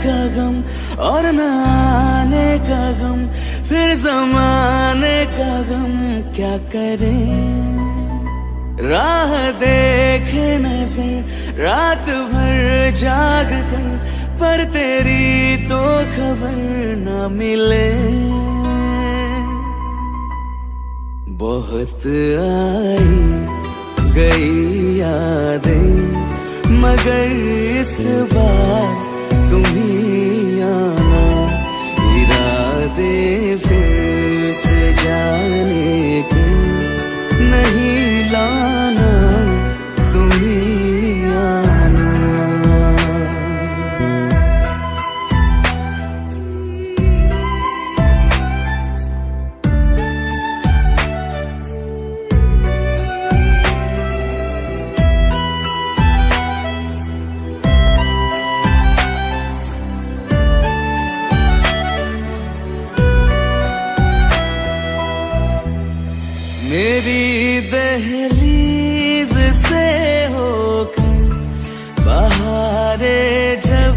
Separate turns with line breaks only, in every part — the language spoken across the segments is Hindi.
का गम और न आने का गम, फिर ज़माने का गम क्या करें। राह देखे नजर रात भर जाग कर, पर तेरी तो खबर न मिले। बहुत आई गई यादें, मगर इस बार तुम ही आना। इरादे फिर से जाने के नहीं लाना, तुम ही आना। मेरी दहलीज से होकर बहारें जब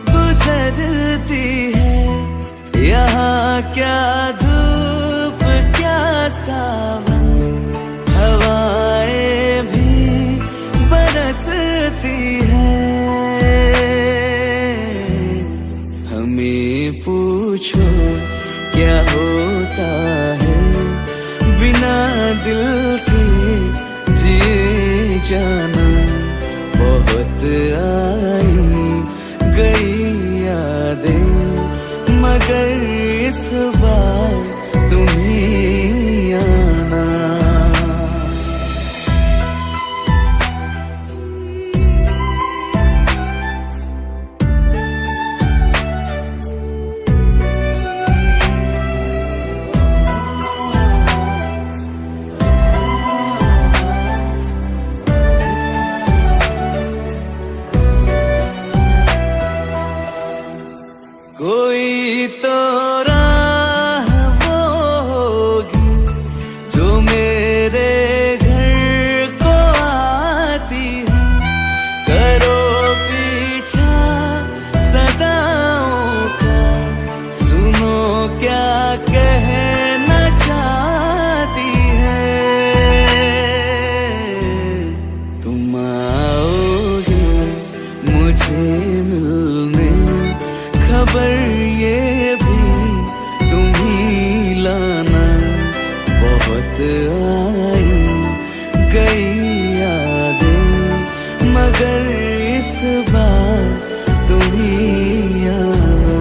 गुजरती है, यहाँ क्या धूप क्या सावन, हवाएं भी बरसती है। हमें पूछो क्या होता है बिना दिल के जिए जाना। बहुत आई गई यादें, मगर इस बार तुम ही आना। कोई तो राह वो होगी जो मेरे घर को आती है। करो पीछा सदाओं का, सुनो क्या कहना चाहती है। तुम आओगे मुझे मिलने, खबर ये भी तुम ही लाना। बहुत आई गई यादें, मगर इस बार तुम ही आना।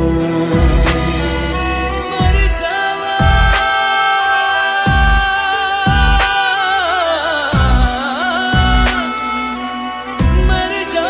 मर जावा मर जा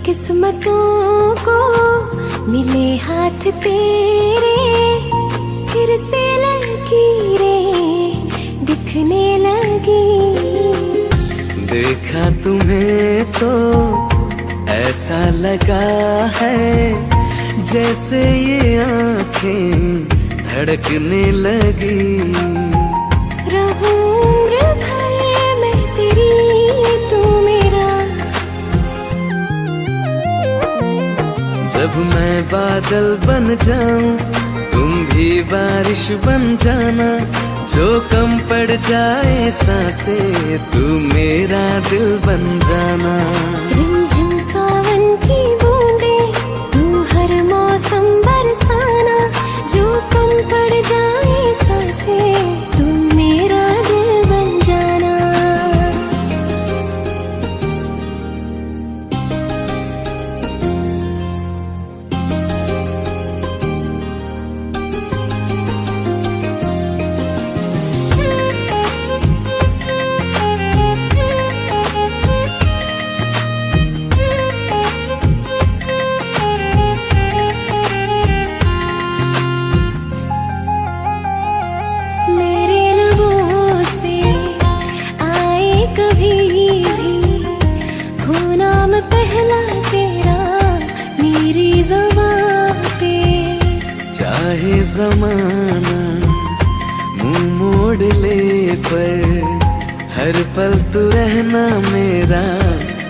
किस्मतों को मिले हाथ तेरे, फिर से लकीरें दिखने लगी।
देखा तुम्हें तो ऐसा लगा है, जैसे ये आँखें धड़कने लगी।
रहूं उम्र भर मैं तेरी, तू मेरा।
जब मैं बादल बन जाऊं, तुम भी बारिश बन जाना। जो कम पड़ जाए सांसें, तू मेरा दिल बन जाना।
रिमझिम सावन की बूंदें, तू हर मौसम बरसाना। जो कम पड़ जाए सांसें, तू मेरा दिल बन जाना। पहला तेरा मेरी ज़ुबान पे।
चाहे जमाना मुंह मोड़ ले, पर हर पल तू रहना मेरा,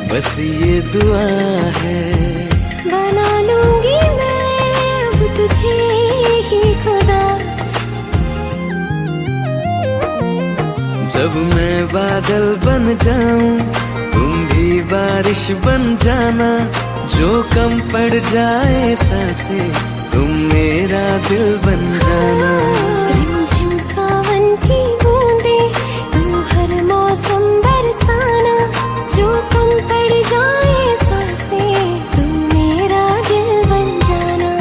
बस ये दुआ है।
बना लूंगी मैं अब तुझे ही खुदा।
जब मैं बादल बन जाऊं तुम भी बारिश बन जाना, जो कम पड़ जाए सांसें तुम मेरा दिल बन जाना।
रिमझिम सावन की बूंदे तू हर मौसम बरसाना, जो कम पड़ जाए सांसें तुम मेरा दिल बन जाना।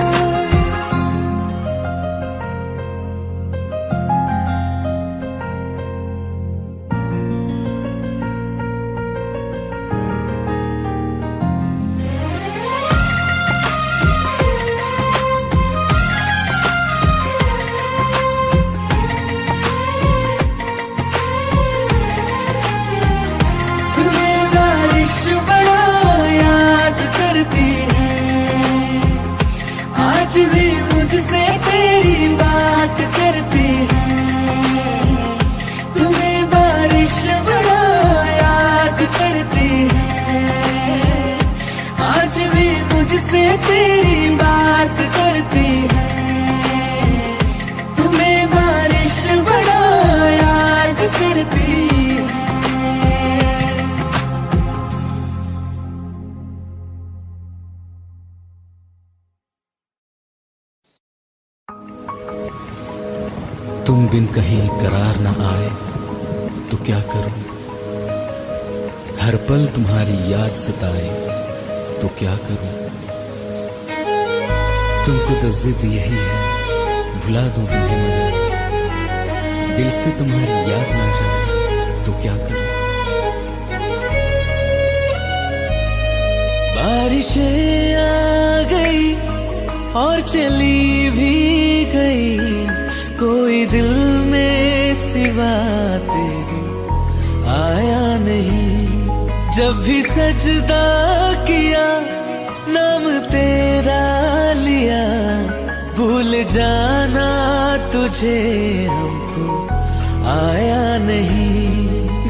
तुम्हें बारिश बड़ा याद करती है, आज भी मुझसे तेरी बात करती है। तुम्हें बारिश बड़ा याद करती है, आज भी मुझसे तेरी बात करती है। तुम्हें बारिश बड़ा याद करती है।
तुम बिन कहीं करार न आए तो क्या करूं, हर पल तुम्हारी याद सताए तो क्या करूं। तुमको तो जिद यही है भुला दूं तुम्हें, मगर दिल से तुम्हारी याद ना जाए तो क्या करूं।
बारिशें आ गई और चली भी गई, कोई दिल में सिवा तेरे आया नहीं। जब भी सजदा किया नाम तेरा लिया, भूल जाना तुझे हमको आया नहीं।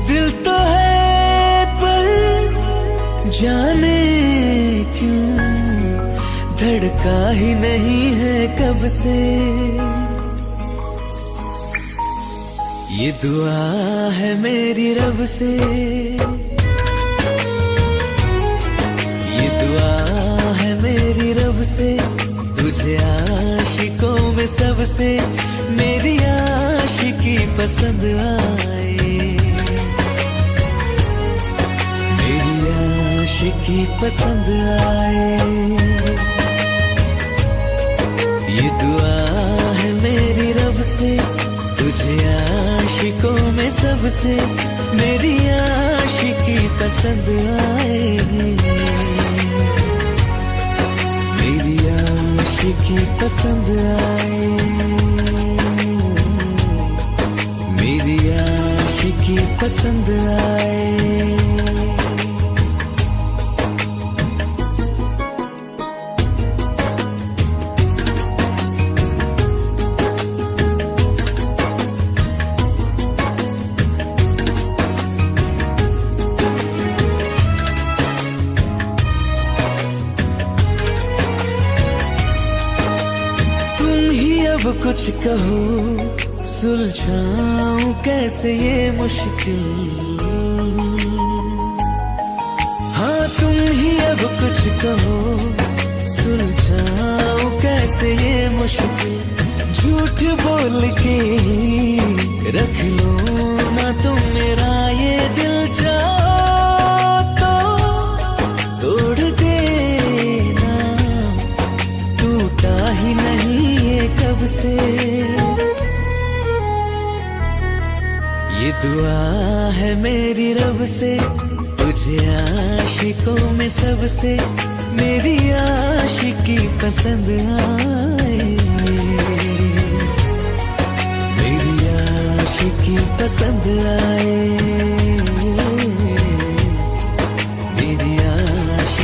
दिल तो है पर जाने क्यों धड़का ही नहीं है कब से। ये दुआ है मेरी रब से, ये दुआ है मेरी रब से, तुझे आशिकों में सबसे मेरी आशिकी पसंद आए, मेरी आशिकी पसंद आए। ये दुआ है मेरी रब से, तुझे आशिकों में सबसे मेरी आशिकी पसंद आए, मेरी आशिकी पसंद आए, मेरी आशिकी पसंद आए। अब कुछ कहो सुलझाऊं कैसे ये मुश्किल, हाँ तुम ही अब कुछ कहो सुलझाऊं कैसे ये मुश्किल। झूठ बोल के रख लो ना तुम मेरा ये दिल, जाओ तो तोड़ देना, टूटा ही नहीं ये कब से। ये दुआ है मेरी रब से, तुझे आशिकों में सबसे मेरी आशिकी पसंद आए, मेरी आशिकी पसंद आए, मेरी आशिकी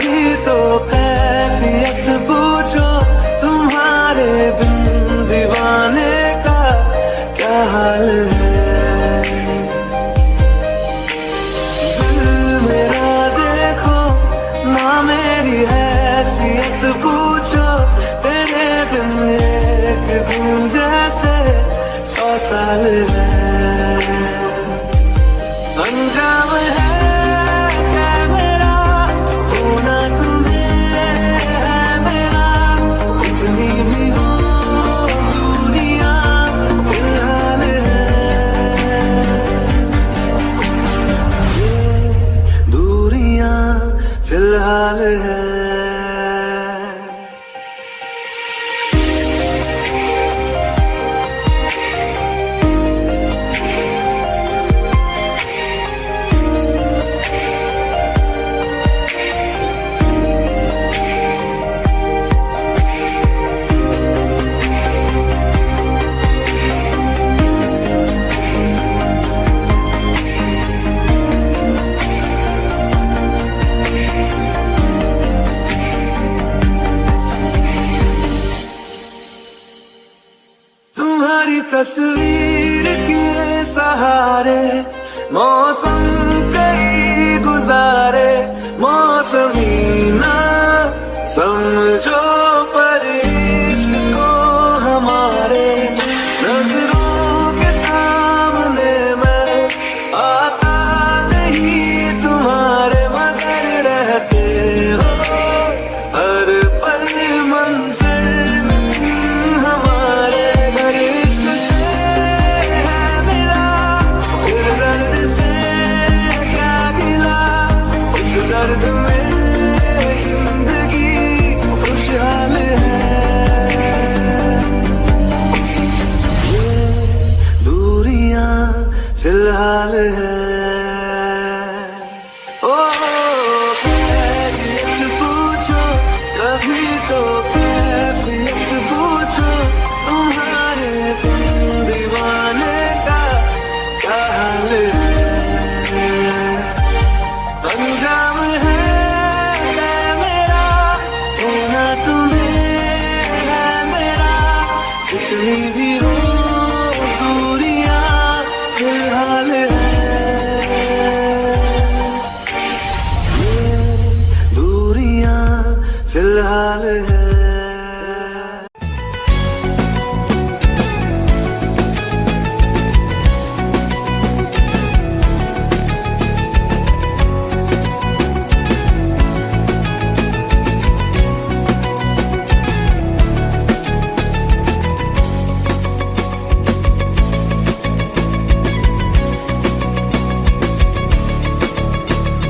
कभी तो कैफियत पूछो तुम्हारे बिन दीवाने का क्या हाल है। दिल मेरा देखो ना मेरी हैसियत पूछो, तेरे बिन एक दिन जैसे 100 साल है। अंजाम है मेरा होना तुम्हें है मेरा, कितनी भी हो दूरियां फिलहाल है। ये दूरियां फिलहाल है। तुम्हारी तस्वीर के सहारे मौसम कई गुजारे, मौसमी ना समझो पर इश्क को हमारे, नजरों के सामने मैं आता नहीं तुम्हारे, मगर रहते हो हर पल मंजिल हमारे। दर्द में जिंदगी खुशहाल है। ये दूरियां फिलहाल है। ओ कैफियत पूछो कभी तो कैफियत पूछो तुम्हारे बिन दीवाने का क्या हाल है। अंजाम है मेरा होना तुम्हें है मेरा, जितनी भी हो दूरियां फिलहाल है। ये दूरियां फिलहाल है।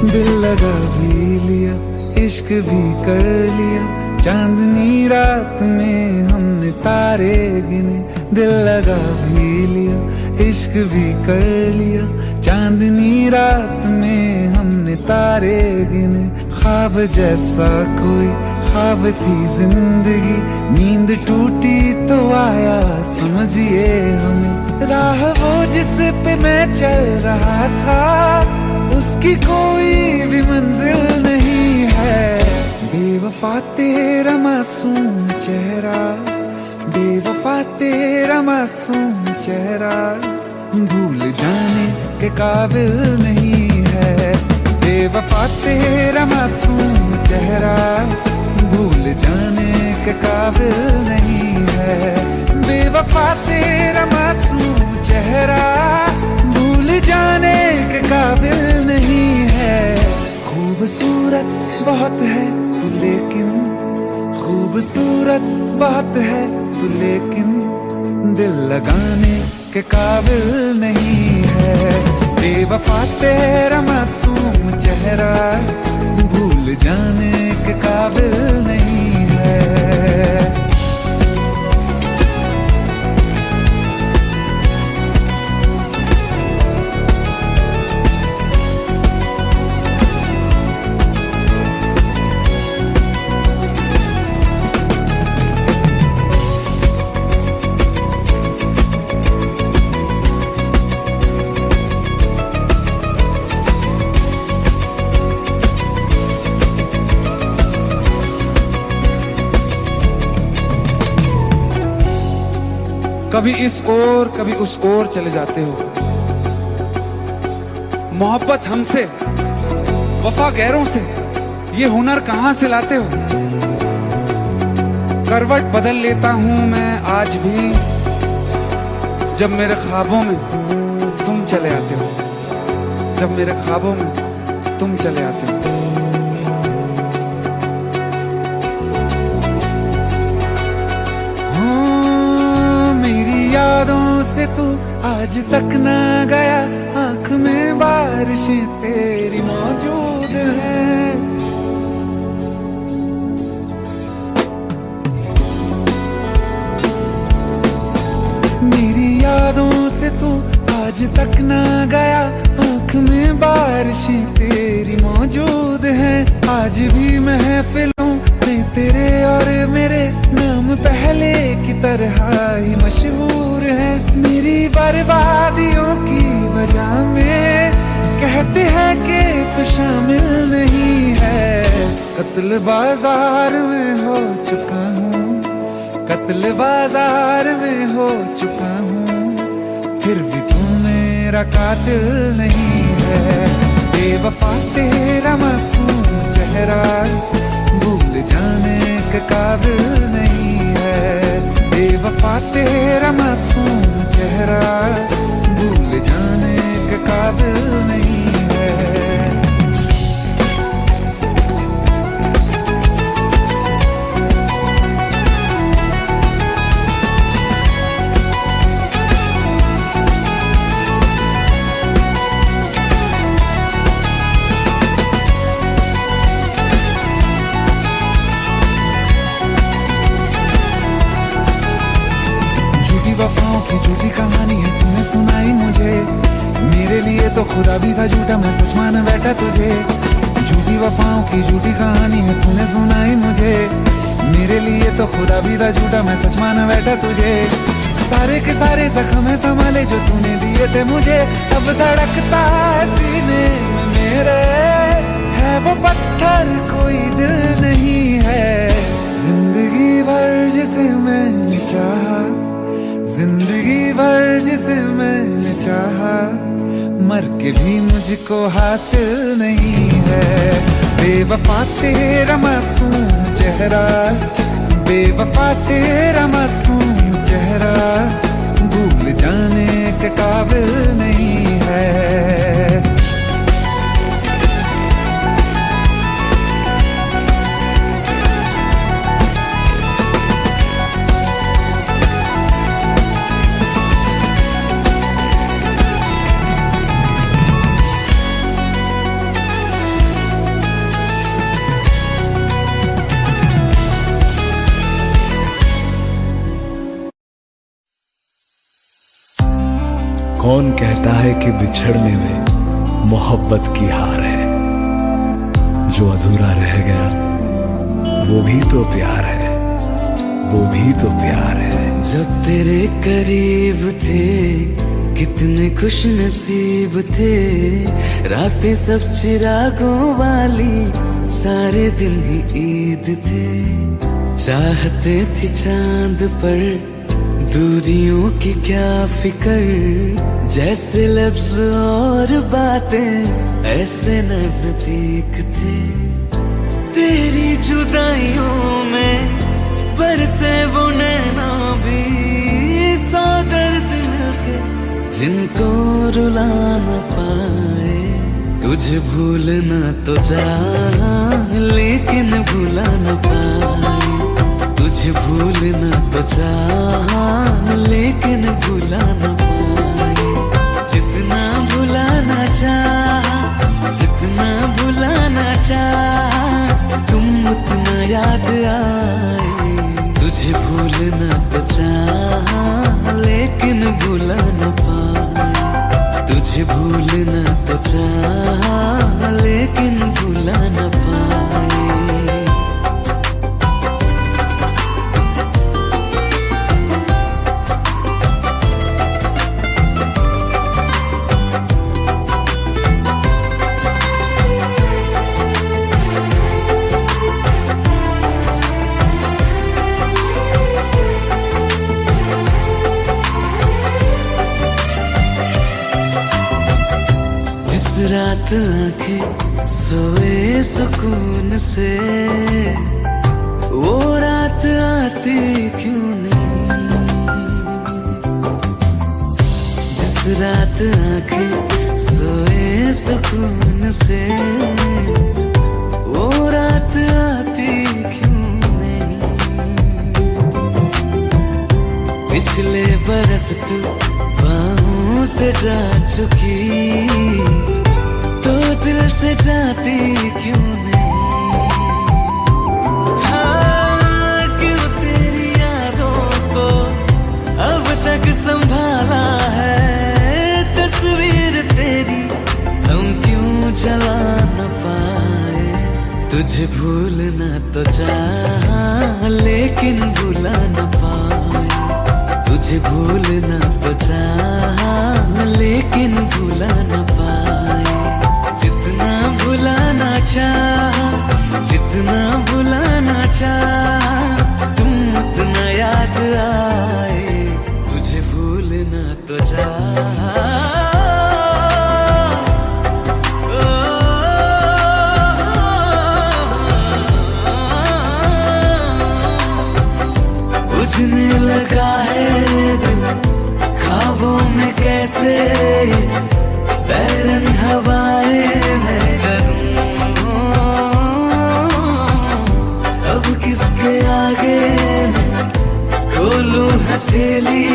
दिल लगा भी लिया, इश्क भी कर लिया, चांदनी रात में हमने तारे गिने। दिल लगा भी लिया, इश्क भी कर लिया, चांदनी रात में हमने तारे गिने। ख्वाब जैसा कोई ख्वाब थी जिंदगी, नींद टूटी तो आया समझिए हमें। राह वो जिस पे मैं चल रहा था, उसकी कोई भी मंजिल नहीं है। बेवफा तेरा मासूम चेहरा, बेवफा तेरा मासूम चेहरा, भूल जाने के काबिल नहीं है। बेवफा तेरा मासूम चेहरा, भूल जाने के काबिल नहीं है। बेवफा तेरा मासूम चेहरा, भूल जाने के काबिल नहीं है। खूबसूरत बहुत है तू लेकिन, खूबसूरत बहुत है तू लेकिन, दिल लगाने के काबिल नहीं है। बेवफा तेरा मासूम चेहरा, भूल जाने के काबिल नहीं है। कभी इस ओर कभी उस ओर चले जाते हो। मोहब्बत हमसे, वफा गैरों से, ये हुनर कहां से लाते हो? करवट बदल लेता हूं मैं आज भी, जब मेरे ख्वाबों में तुम चले आते हो, जब मेरे ख्वाबों में तुम चले आते हो। यादों से तू आज तक ना गया, आंख में बारिशें तेरी मौजूद हैं। मेरी यादों से तू आज तक ना गया, आंख में बारिशें तेरी मौजूद हैं। आज भी महफिलों में तेरे और मेरे नाम पहले की तरह ही मशहूर है। मेरी बर्बादियों की वजह में कहते हैं कि तू शामिल नहीं है। कत्ल बाजार में हो चुका हूँ, कत्ल बाजार में हो चुका हूँ, फिर भी तू मेरा कातिल नहीं है। बेवफा तेरा मासूम चेहरा भूल जाने के काबिल नहीं है। बेवफा तेरा मासूम चेहरा भूल जाने के काबिल नहीं है। वफाओं की झूठी कहानी है तूने सुनाई मुझे, मेरे लिए तो खुदा भी था झूठा, मैं सच मान बैठा तुझे। झूठी वफाओं की झूठी कहानी है तूने सुनाई मुझे, मेरे लिए तो खुदा भी था झूठा, मैं सच मान बैठा तुझे। सारे के सारे जख्म संभाले जो तूने दिए थे मुझे, अब धड़कता है सीने में मेरे, है वो पत्थर कोई दिल नहीं है। जिंदगी भर जिसे मैंने चाहा, जिंदगी भर जिसे मैंने चाहा, मर के भी मुझको हासिल नहीं है। बेवफा तेरा मासूम चेहरा, बेवफा तेरा मासूम चेहरा भूल जाने के काबिल नहीं है।
कौन कहता है कि बिछड़ने में मोहब्बत की हार है, जो अधूरा रह गया वो भी तो प्यार है, वो भी तो प्यार है।
जब तेरे करीब थे कितने खुश नसीब थे, रातें सब चिरागों वाली, सारे दिन ही ईद थे। चाहते थे चांद पर दूरियों की क्या फिकर, जैसे लफ्ज और बातें ऐसे नजदीक थे। तेरी जुदाइयों में बरसे वो नैना भी, सौ दर्द मिलके जिनको रुला न पाए। तुझे भूलना तो चाहा लेकिन भुला न पाए, तुझे भूलना तो चाहा लेकिन भुला न पाए। जितना भुलाना चाहा, जितना भुलाना चाहा, तुम उतना याद आए। तुझे भूलना तो चाहा लेकिन भुला न पाए, तुझे भूलना तो चाहा लेकिन भुला न पाए। रात आंखें सोए सुकून से, वो रात आती क्यों नहीं। जिस रात आंखें सोए सुकून से, वो रात आती क्यों नहीं। पिछले बरस तू बाहों से जा चुकी, तो दिल से जाती क्यों नहीं। हाँ, क्यों तेरी यादों को अब तक संभाला है, तस्वीर तेरी हम क्यों जला न पाए। तुझे भूलना तो चाहा लेकिन भुला न पाए, तुझे भूलना तो चाहा लेकिन भुला न पाए। जितना भुलाना चाहा, जितना भुलाना चाहा, तुम उतना याद आए। तुझे भूलना तो चाहा, बुझने लगा है दिल ख्वाबों में कैसे, बैरन हवाएं मैं करूं। अब किसके आगे मैं खोलूं हथेली,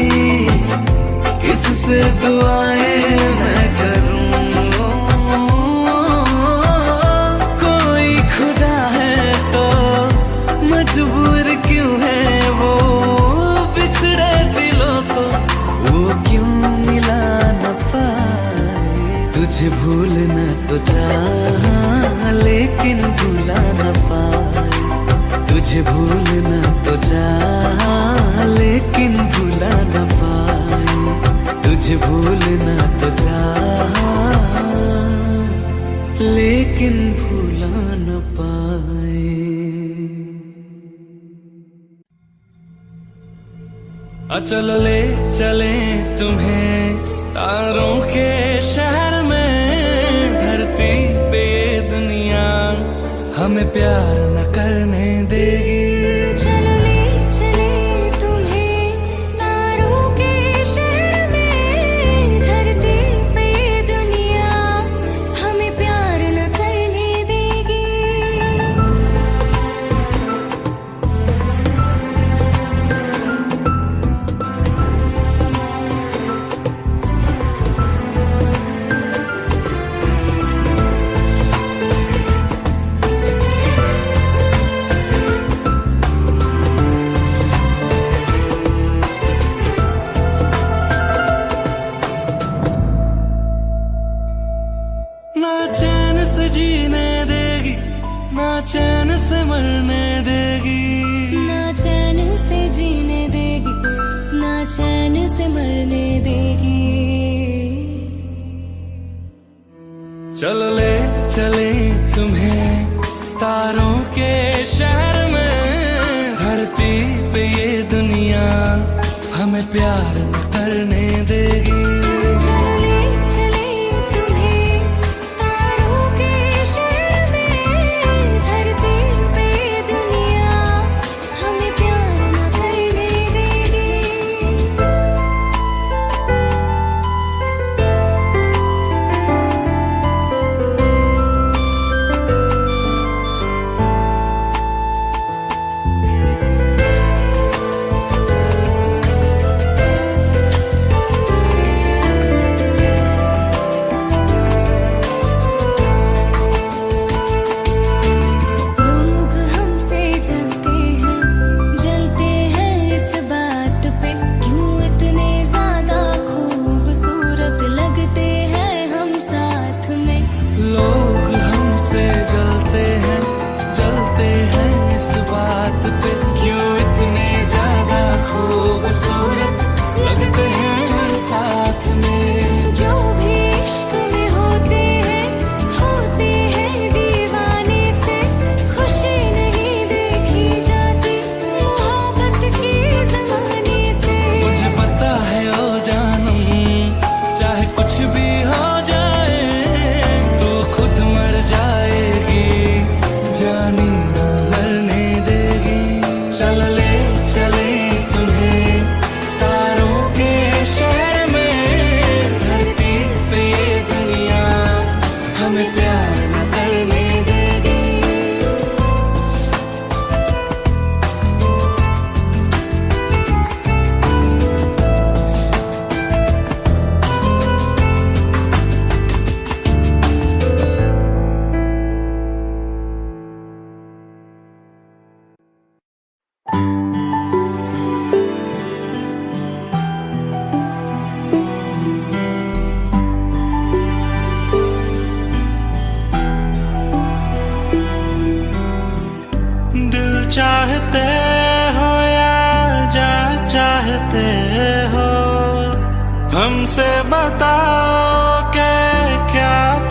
किससे दुआएं मैं करूं। कोई खुदा है तो मजबूर क्यों है वो, बिछड़े दिलों को वो क्यों मिला न पाए। तुझे भूलना तो चाहा लेकिन भुला न पाए, तुझे भूलना तो चाहा लेकिन भुला न पाए। तुझे भूलना तो चाहा लेकिन भुला न पाए।
चल ले चले तुम्हें तारों के शहर में, धरती पे ये दुनिया हमें प्यार न करने देगी।
चलो ले चले तुम्हें तारों के शहर में, धरती पे ये दुनिया हमें प्यार न करने देगी।
ना चैन से जीने देगी, ना चैन से मरने देगी।
ना चैन से जीने देगी, ना चैन से मरने देगी।
चल ले चले तुम्हें तारों के शहर में, धरती पे ये दुनिया हमें प्यार न करने देगी।
चलो ले चले तुम्हें तारों के शहर में, धरती पे ये दुनिया हमें प्यार न करने देगी।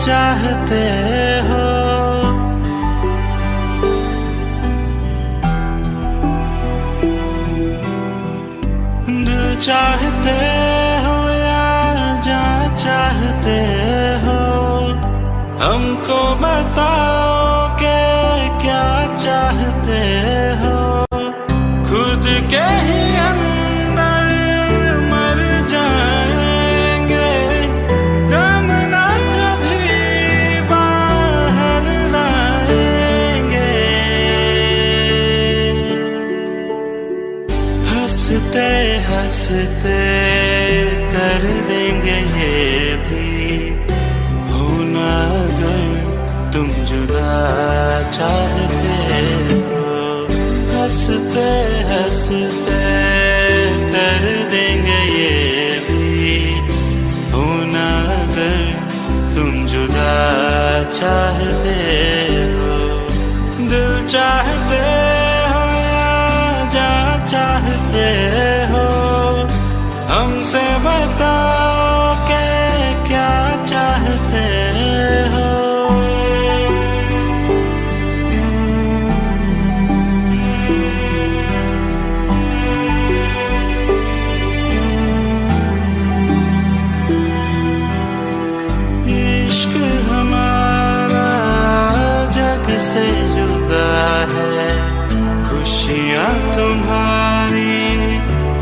चाहते हो, दिल चाहते हो या जान चाहते हो, हमको बताओ के क्या चाहते हो। खुद के ही अंदर मर जाएंगे, गम ना कभी बाहर लाएंगे। हंसते हंसते कर देंगे ये भी, होना अगर तुम जुदा चाहते हो। हंसते हंसते कर देंगे ये भी, होना अगर तुम जुदा चाहते हो। दिल चाहते हो या जा चाहते हो, हमसे बताओ के क्या चाहते हो। इश्क हमारा जग से जुदा है, खुशियाँ तुम्हारी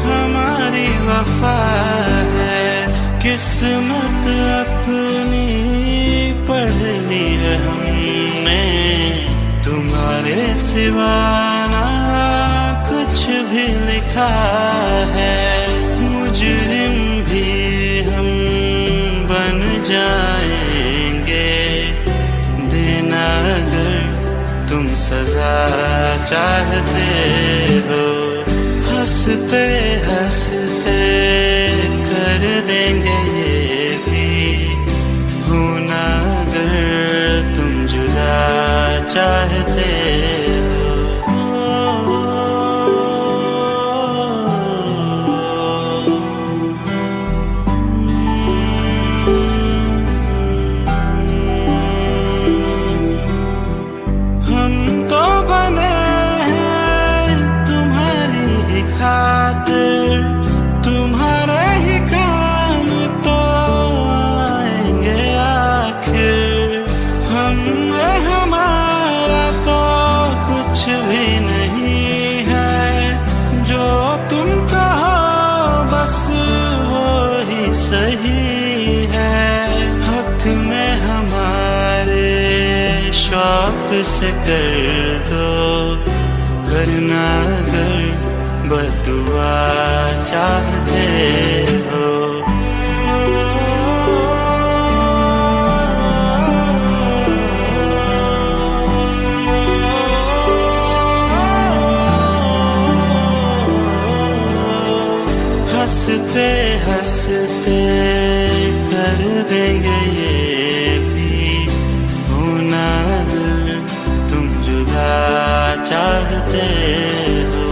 हमारी वफा है। किस्मत अपनी पढ़ ली है हमने, तुम्हारे सिवा ना कुछ भी लिखा है। मुजरिम भी हम बन जाएंगे, देना अगर तुम सजा चाहते हो। हंसते हंसते कर देंगे ये भी, होना अगर तुम जुदा चाहते हो। हम तो बने हैं तुम्हारी ही खातिर, तुम्हारे ही काम तो आएंगे आखिर। हम हमारा तो कुछ भी नहीं है, जो तुम कहो बस वो ही सही है। हक में हमारे शौक से कर दो, करना अगर बदुआ चाहते हो। हंसते हंसते कर देंगे ये भी, होना अगर तुम जुदा चाहते हो।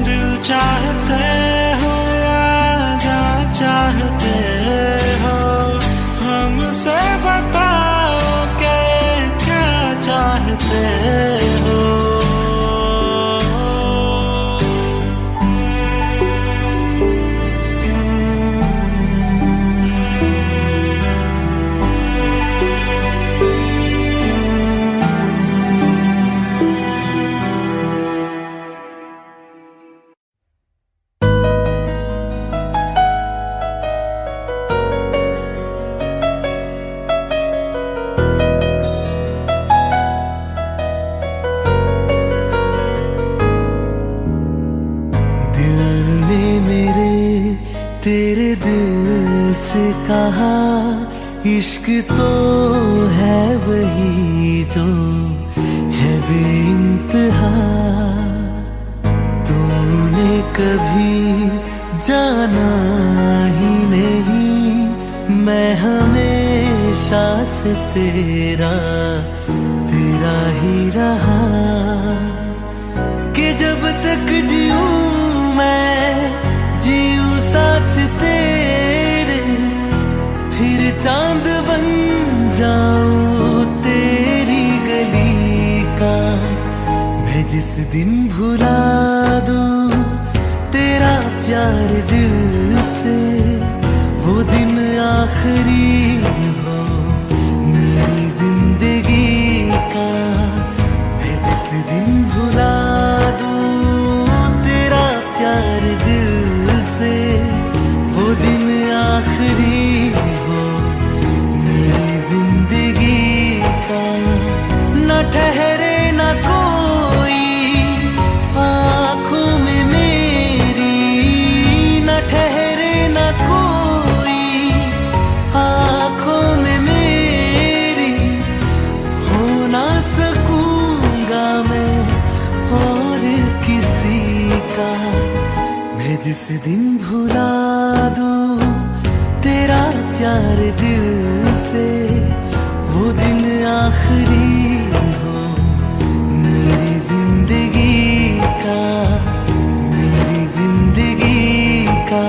दिल चाहते हो या जा चाहते हो, हमसे बताओ के क्या चाहते हो।
तेरे दिल से कहा, इश्क तो है वही जो है बेइंतहा। तूने कभी जाना ही नहीं, मैं हमेशा से तेरा ही रहा। कि जब तक जीऊं मैं जीऊं साथ तेरे, फिर चांद बन जाऊं तेरी गली का। मैं जिस दिन भुला दूं तेरा प्यार दिल से, वो दिन आखिरी हो मेरी जिंदगी का। मैं जिस दिन भुला दूं तेरा प्यार दिल से, वो दिन आखिरी हो मेरी जिंदगी का। न ठहरे न कोई आँखों में मेरी, न ठहरे न कोई आँखों में मेरी। हो ना सकूंगा मैं और किसी का। मैं जिस दिन भुला दूं तेरा प्यार दिल से, वो दिन आखिरी हो मेरी जिंदगी का, मेरी जिंदगी का।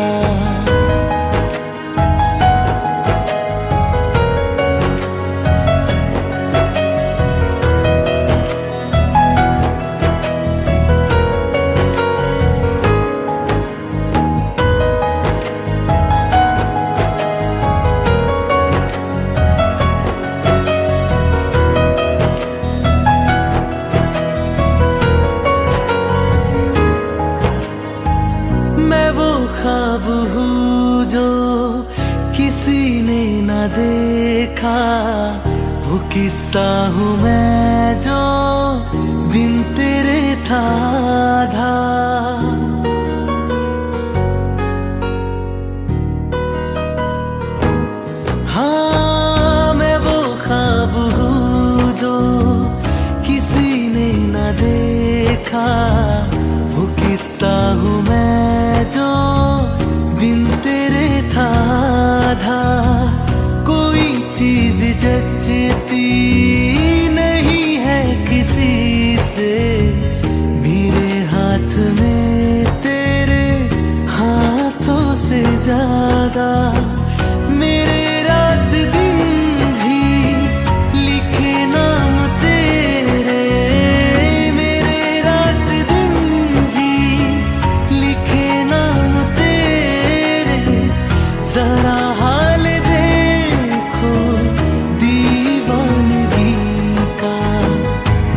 ख्वाब हूँ जो किसी ने न देखा, वो किस्सा हूँ मैं जो बिन तेरे था आधा। हाँ मैं वो ख्वाब हूँ जो किसी ने न देखा, वो किस्सा हूँ मैं जो बिन तेरे था आधा। कोई चीज जचती नहीं है किसी से, मेरे हाथ में तेरे हाथों से ज्यादा। मेरे रात दिन भी लिखे नाम तेरे, मेरे रात दिन भी लिखे नाम तेरे। जरा हाल देखो दीवानगी का।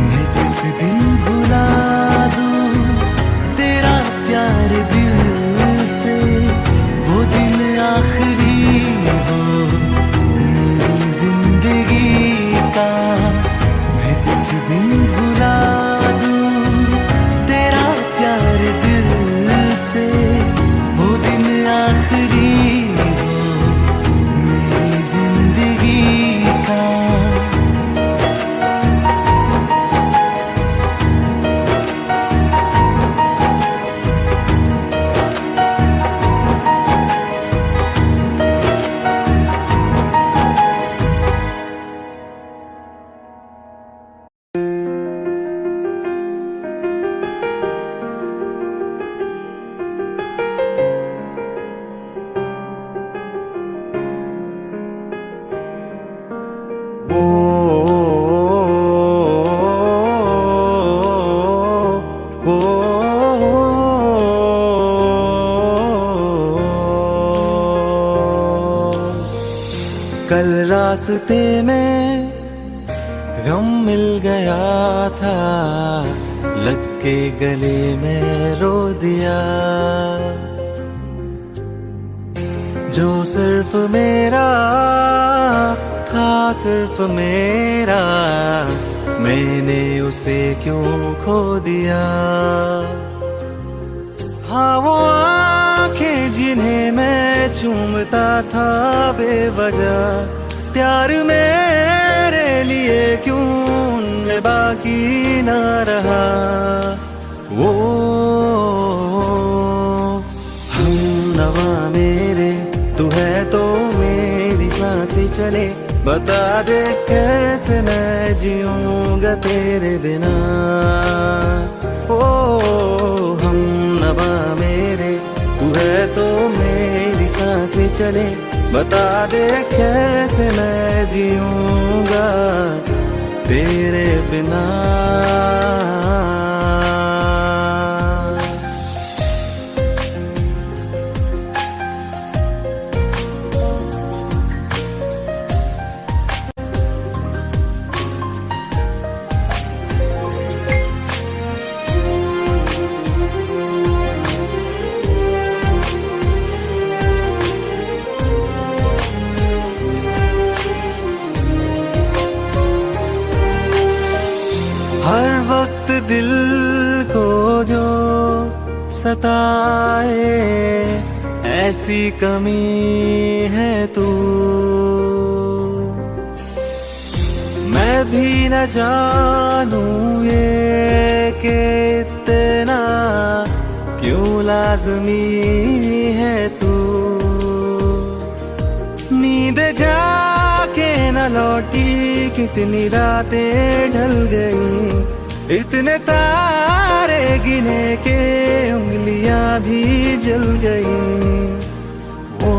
मैं जिस दिन भुला दूं तेरा प्यार दिल से, वो दिन आखिरी हो मेरी जिंदगी का। मैं जिस दिन भुला दूं तेरा प्यार दिल से, वो दिन आखिरी हो मेरी जिंदगी का। कल रास्ते में गम मिल गया था, लग के गले में रो दिया। जो सिर्फ मेरा था, सिर्फ मेरा, मैंने उसे क्यों खो दिया। हाँ वो आंखें जिन्हें मैं चूमता था बेवजह, प्यार मेरे लिए क्यों उनमें बाकी ना रहा। वो हम नवा मेरे, तू है तो मेरी सांसें चले। बता दे कैसे मैं जीऊंगा तेरे बिना। ओ हम नवा मेरे, तू है तो मेरी सांसें चले। बता दे कैसे मैं जीऊंगा तेरे बिना। हर वक्त दिल को जो सताए ऐसी कमी है तू। मैं भी न जानूं ये कि इतना क्यों लाज़मी है तू। नींद जाके न लौटी कितनी रातें ढल गई। इतने तारे गिने के उंगलियां भी जल गई। ओ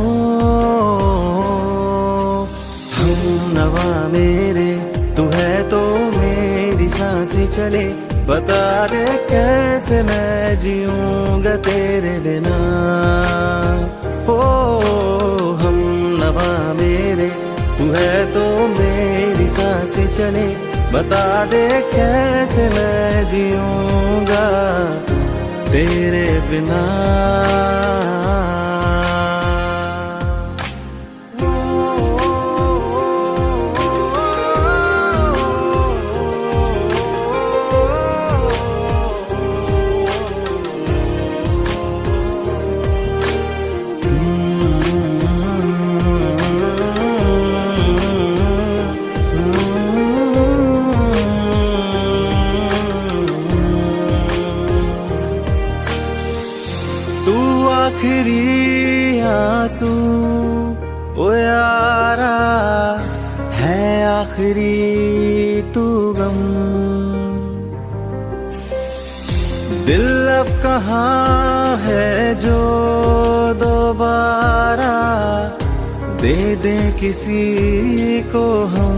हम नवा मेरे तू है तो मेरी सांसें चले। बता दे कैसे मैं जीऊंगा तेरे बिना। ओ हम नवा मेरे तू है तो मेरी सांसें चले। बता दे कैसे मैं जीऊंगा तेरे बिना। आखिरी आंसू ओ यारा है आखिरी तू गम। दिल अब कहाँ है जो दोबारा दे दे किसी को हम।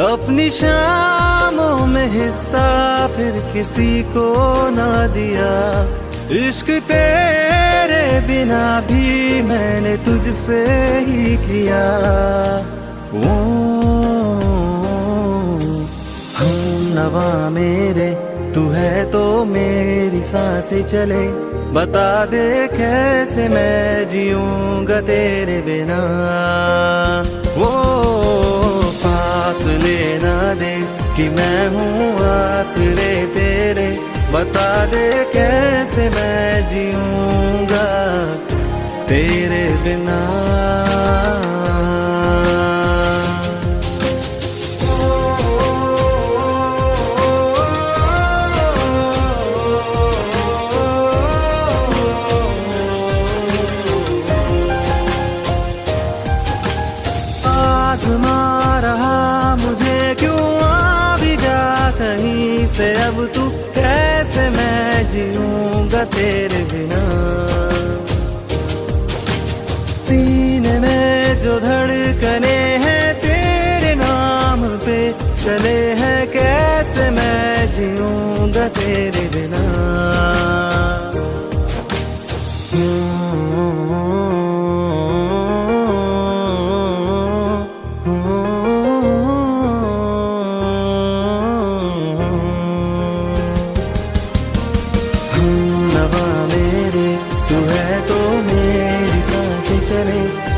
अपनी शामों में हिस्सा फिर किसी को ना दिया। इश्क तेरे बिना भी मैंने तुझसे ही किया। ओ हम नवा मेरे तू है तो मेरी सांसें चले। बता दे कैसे मैं जीऊंगा तेरे बिना। वो फासले ना दे कि मैं हूँ आसरे तेरे। बता दे कैसे मैं जीऊंगा तेरे बिना। आज़मा रहा मुझे क्यों आ भी जा कहीं से। अब तू कैसे मैं जीऊंगा तेरे बिना। सीने में जो धड़कने हैं तेरे नाम पे चले हैं। कैसे मैं जीऊंगा तेरे बिना।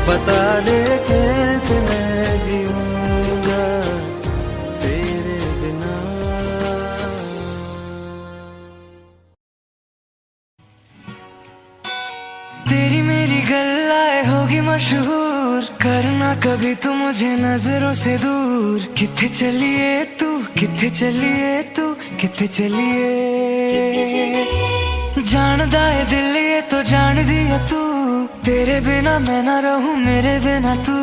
बता दे कैसे मैं जीऊंगा तेरे बिना।
तेरी मेरी गल्लाए होगी मशहूर। करना कभी तू मुझे नजरों से दूर। किथे चलिए तू किथे चलिए तू किथे चलिए। जानदा है दिल ये तो जान दिया तू। तेरे बिना मैं ना रहूं मेरे बिना तू।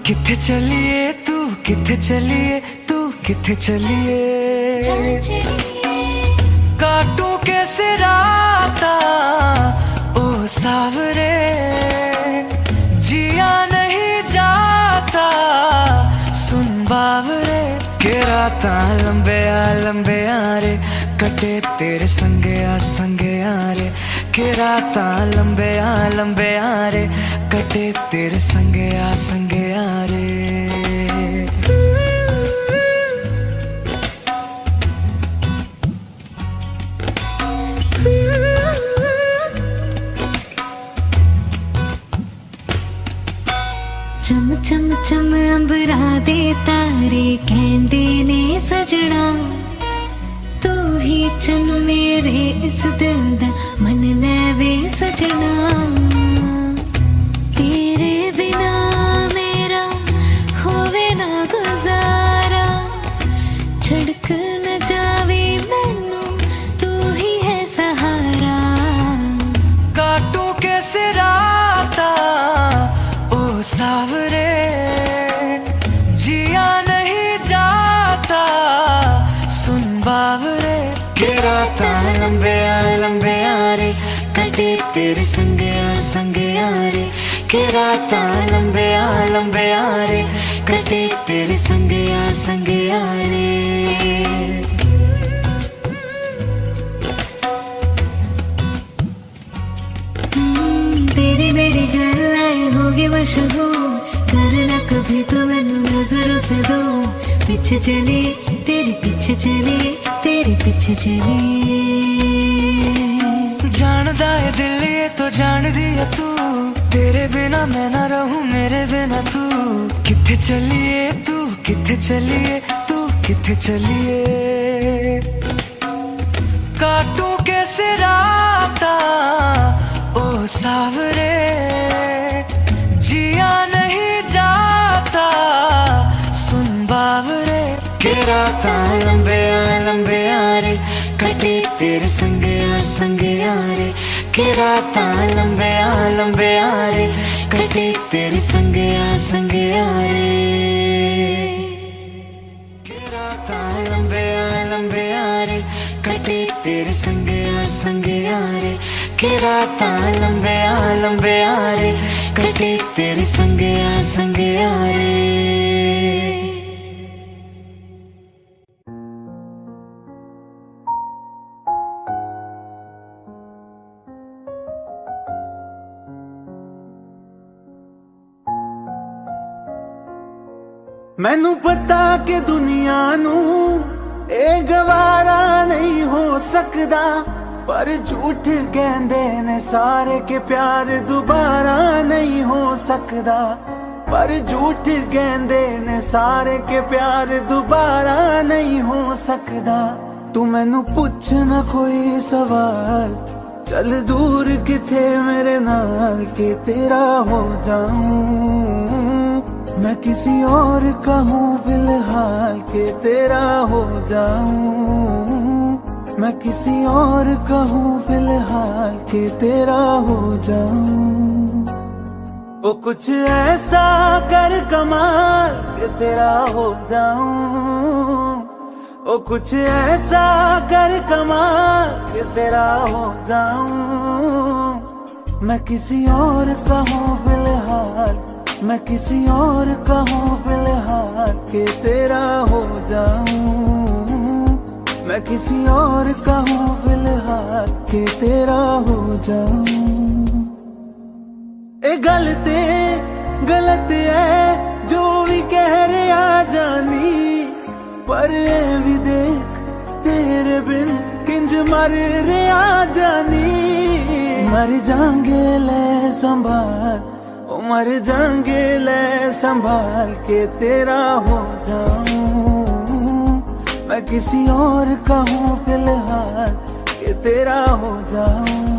किथे चलिए तू किथे चलिए तू किथे चलिए। काटूं कैसे राता ओ सावरे। रातां लंबे आ रे कटे तेरे संगे आ रे के रातां लंबे आ रे कटे तेरे संगे आ रे
चम चम चम अंबरा दे तारे कहंदे ने सजना तू ही चन मेरे इस दिल दा मन लेवे सजना तेरे बिना मेरा होवे ना गुजारा छड़क न जावे मैनू तू ही है सहारा
काटू कैसे राता ओ सावरे जिया नहीं जाता सुन बावरे के रातां लंबे आ रे कटे तेरे संगे आ रे के रातां लंबे आ रे कटे तेरे संगे आ रे
तेरी मेरी गल्लाएं होगी मशहूर करना कभी तो मैनू नजरों से दो पीछे चली तेरे पीछे चली तेरे पीछे चली
जानदा है दिल ये तो जान दिया तू तेरे बिना मैं ना रहूं मेरे बिना तू किथे चलिए तू किथे चलिए तू किथे चलिए काटू कैसे राता ओ सावरे जिया नहीं जाता सुन बावरे के रातां लंबे आ रे कटे तेरे संगे आ रे के रातां लंबे आ रे कटे तेरे संगे आ रे के रातां लंबे आ रे कटे तेरे संगे आ रे के रातां लंबे आ रे कटे तेरे संगे आ रे
मैनू पता कि दुनिया नू ए गवारा नहीं हो सकदा पर झूठ कहंदे ने सारे के प्यार दोबारा नहीं हो सकदा पर झूठ कहंदे ने सारे के प्यार दोबारा नहीं हो सकदा तू मैनू पुछ ना कोई सवाल चल दूर किथे मेरे नाल के तेरा हो जाऊं मैं किसी और का हूँ फिलहाल के तेरा हो जाऊं मैं किसी और का हूँ फिलहाल के तेरा हो जाऊं ओ कुछ ऐसा कर कमाल के तेरा हो जाऊं ओ कुछ ऐसा कर कमाल के तेरा हो जाऊं मैं किसी और का हूँ फिलहाल मैं किसी और का हूँ फिलहाल के तेरा हो जाऊं मैं किसी और का हूँ फिलहाल के तेरा हो जाऊं ए गलत है जो भी कह रहे आ जानी पर ए भी देख तेरे बिन किंज मर रे आ जानी मर जाएंगे ले संभाल मर जाएंगे ले संभाल के तेरा हो जाऊं मैं किसी और का हूँ फिलहाल के तेरा हो जाऊं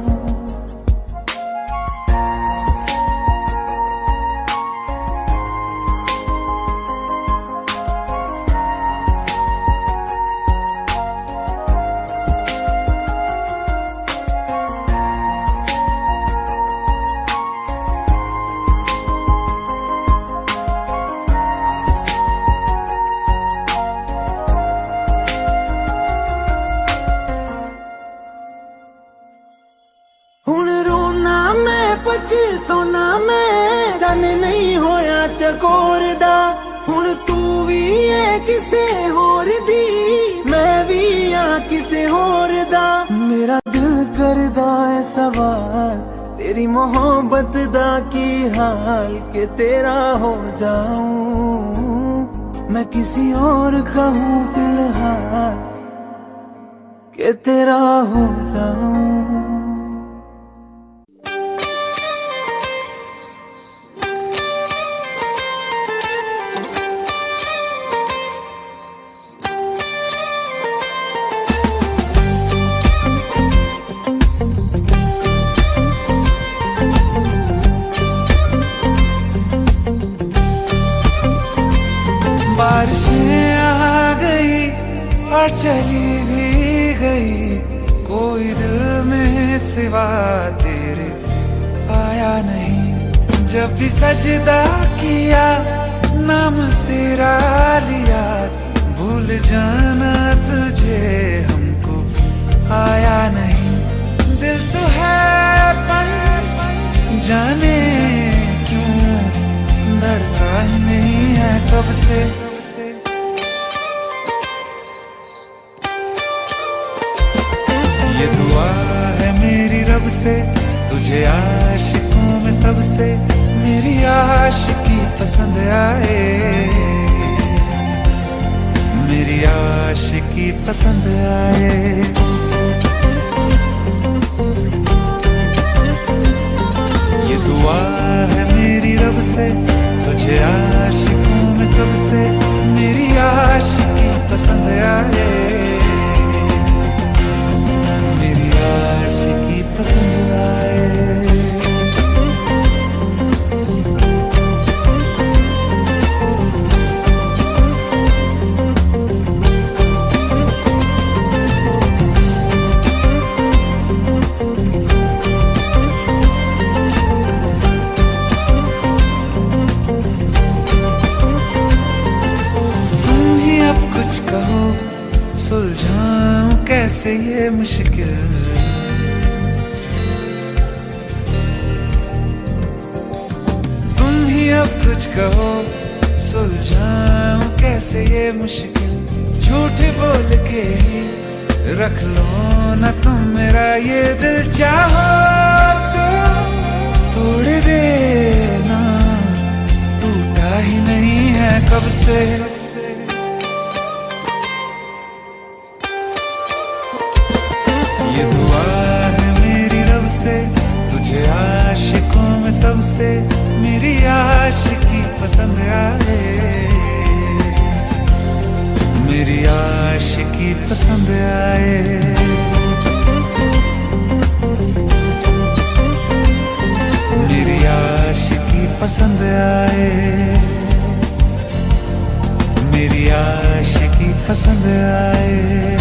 पछताना मैं जाने नहीं होया चकोर दा हुण तू भी है किसे होर सवाल तेरी मोहब्बत दा की हाल के तेरा हो जाऊं मैं किसी और का हूं फिलहाल के तेरा हो जाऊं। बारिशें आ गई और चली भी गई कोई दिल में सिवा तेरे आया नहीं। जब भी सजदा किया नाम तेरा लिया भूल जाना तुझे हमको आया नहीं। दिल तो है पर जाने क्यों धड़का ही नहीं है कब से। ये दुआ है मेरी रब से तुझे आशिकों में सबसे मेरी आशिकी पसंद आए मेरी आशिकी पसंद आए। ये दुआ है मेरी रब से तुझे आशिकों में सबसे मेरी आशिकी पसंद आए मेरी आशिकी पसंद आए। कुछ कहो सुलझाऊं कैसे ये मुश्किल तुम ही अब कुछ कहो सुलझाऊं कैसे ये मुश्किल। झूठ बोल के ही रख लो न तुम मेरा ये दिल चाहो तो तोड़ देना टूटा ही नहीं है कब से। ये दुआ है मेरी रब से तुझे आशिकों में सबसे मेरी आशिकी पसंद आए मेरी आशिकी पसंद आए। मेरी आशिकी पसंद आए मेरी आशिकी पसंद आए।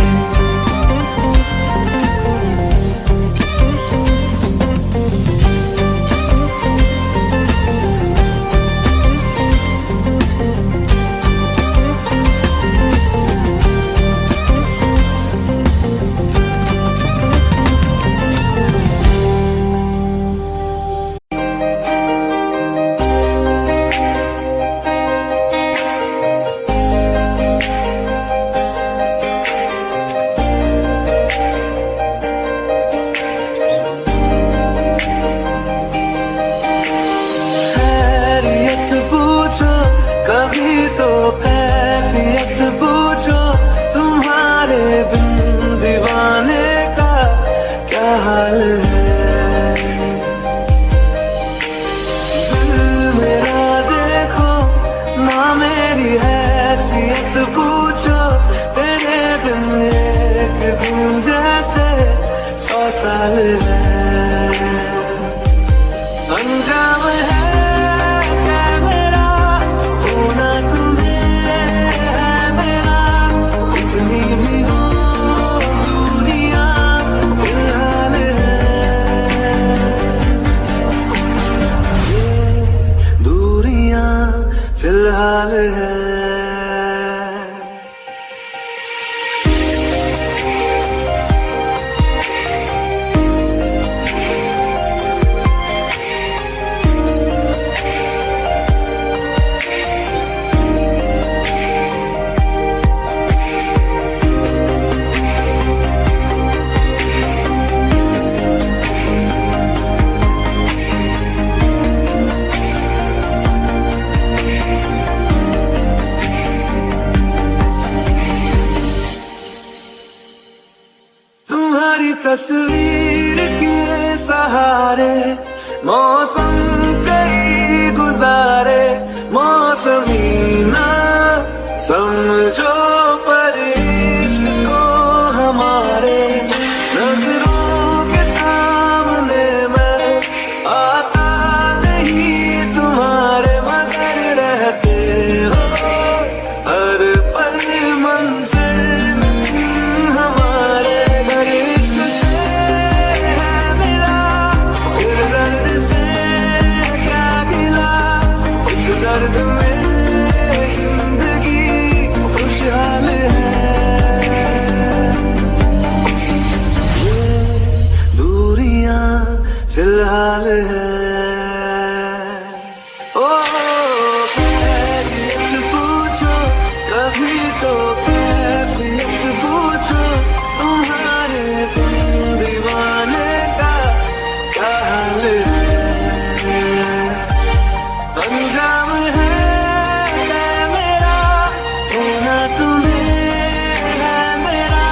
तस्वीर के सहारे मौसम कई गुजारे, मौसमी ना समझो पर इश्क को हमारे, नजरों के सामने मैं आता नहीं तुम्हारे, मगर रहते हो हर पल मंजिल हमारे, हर इश्क से है मिला फिर दर्द से क्या गिला, इस दर्द में जिंदगी खुशहाल है। ये दूरियां फिलहाल है। ओ कैफियत पूछो कभी तो, कैफियत पूछो तुम्हारे तुम दीवाने का क्या हाल है। अंजाम है मेरा होना तुम्हें है मेरा,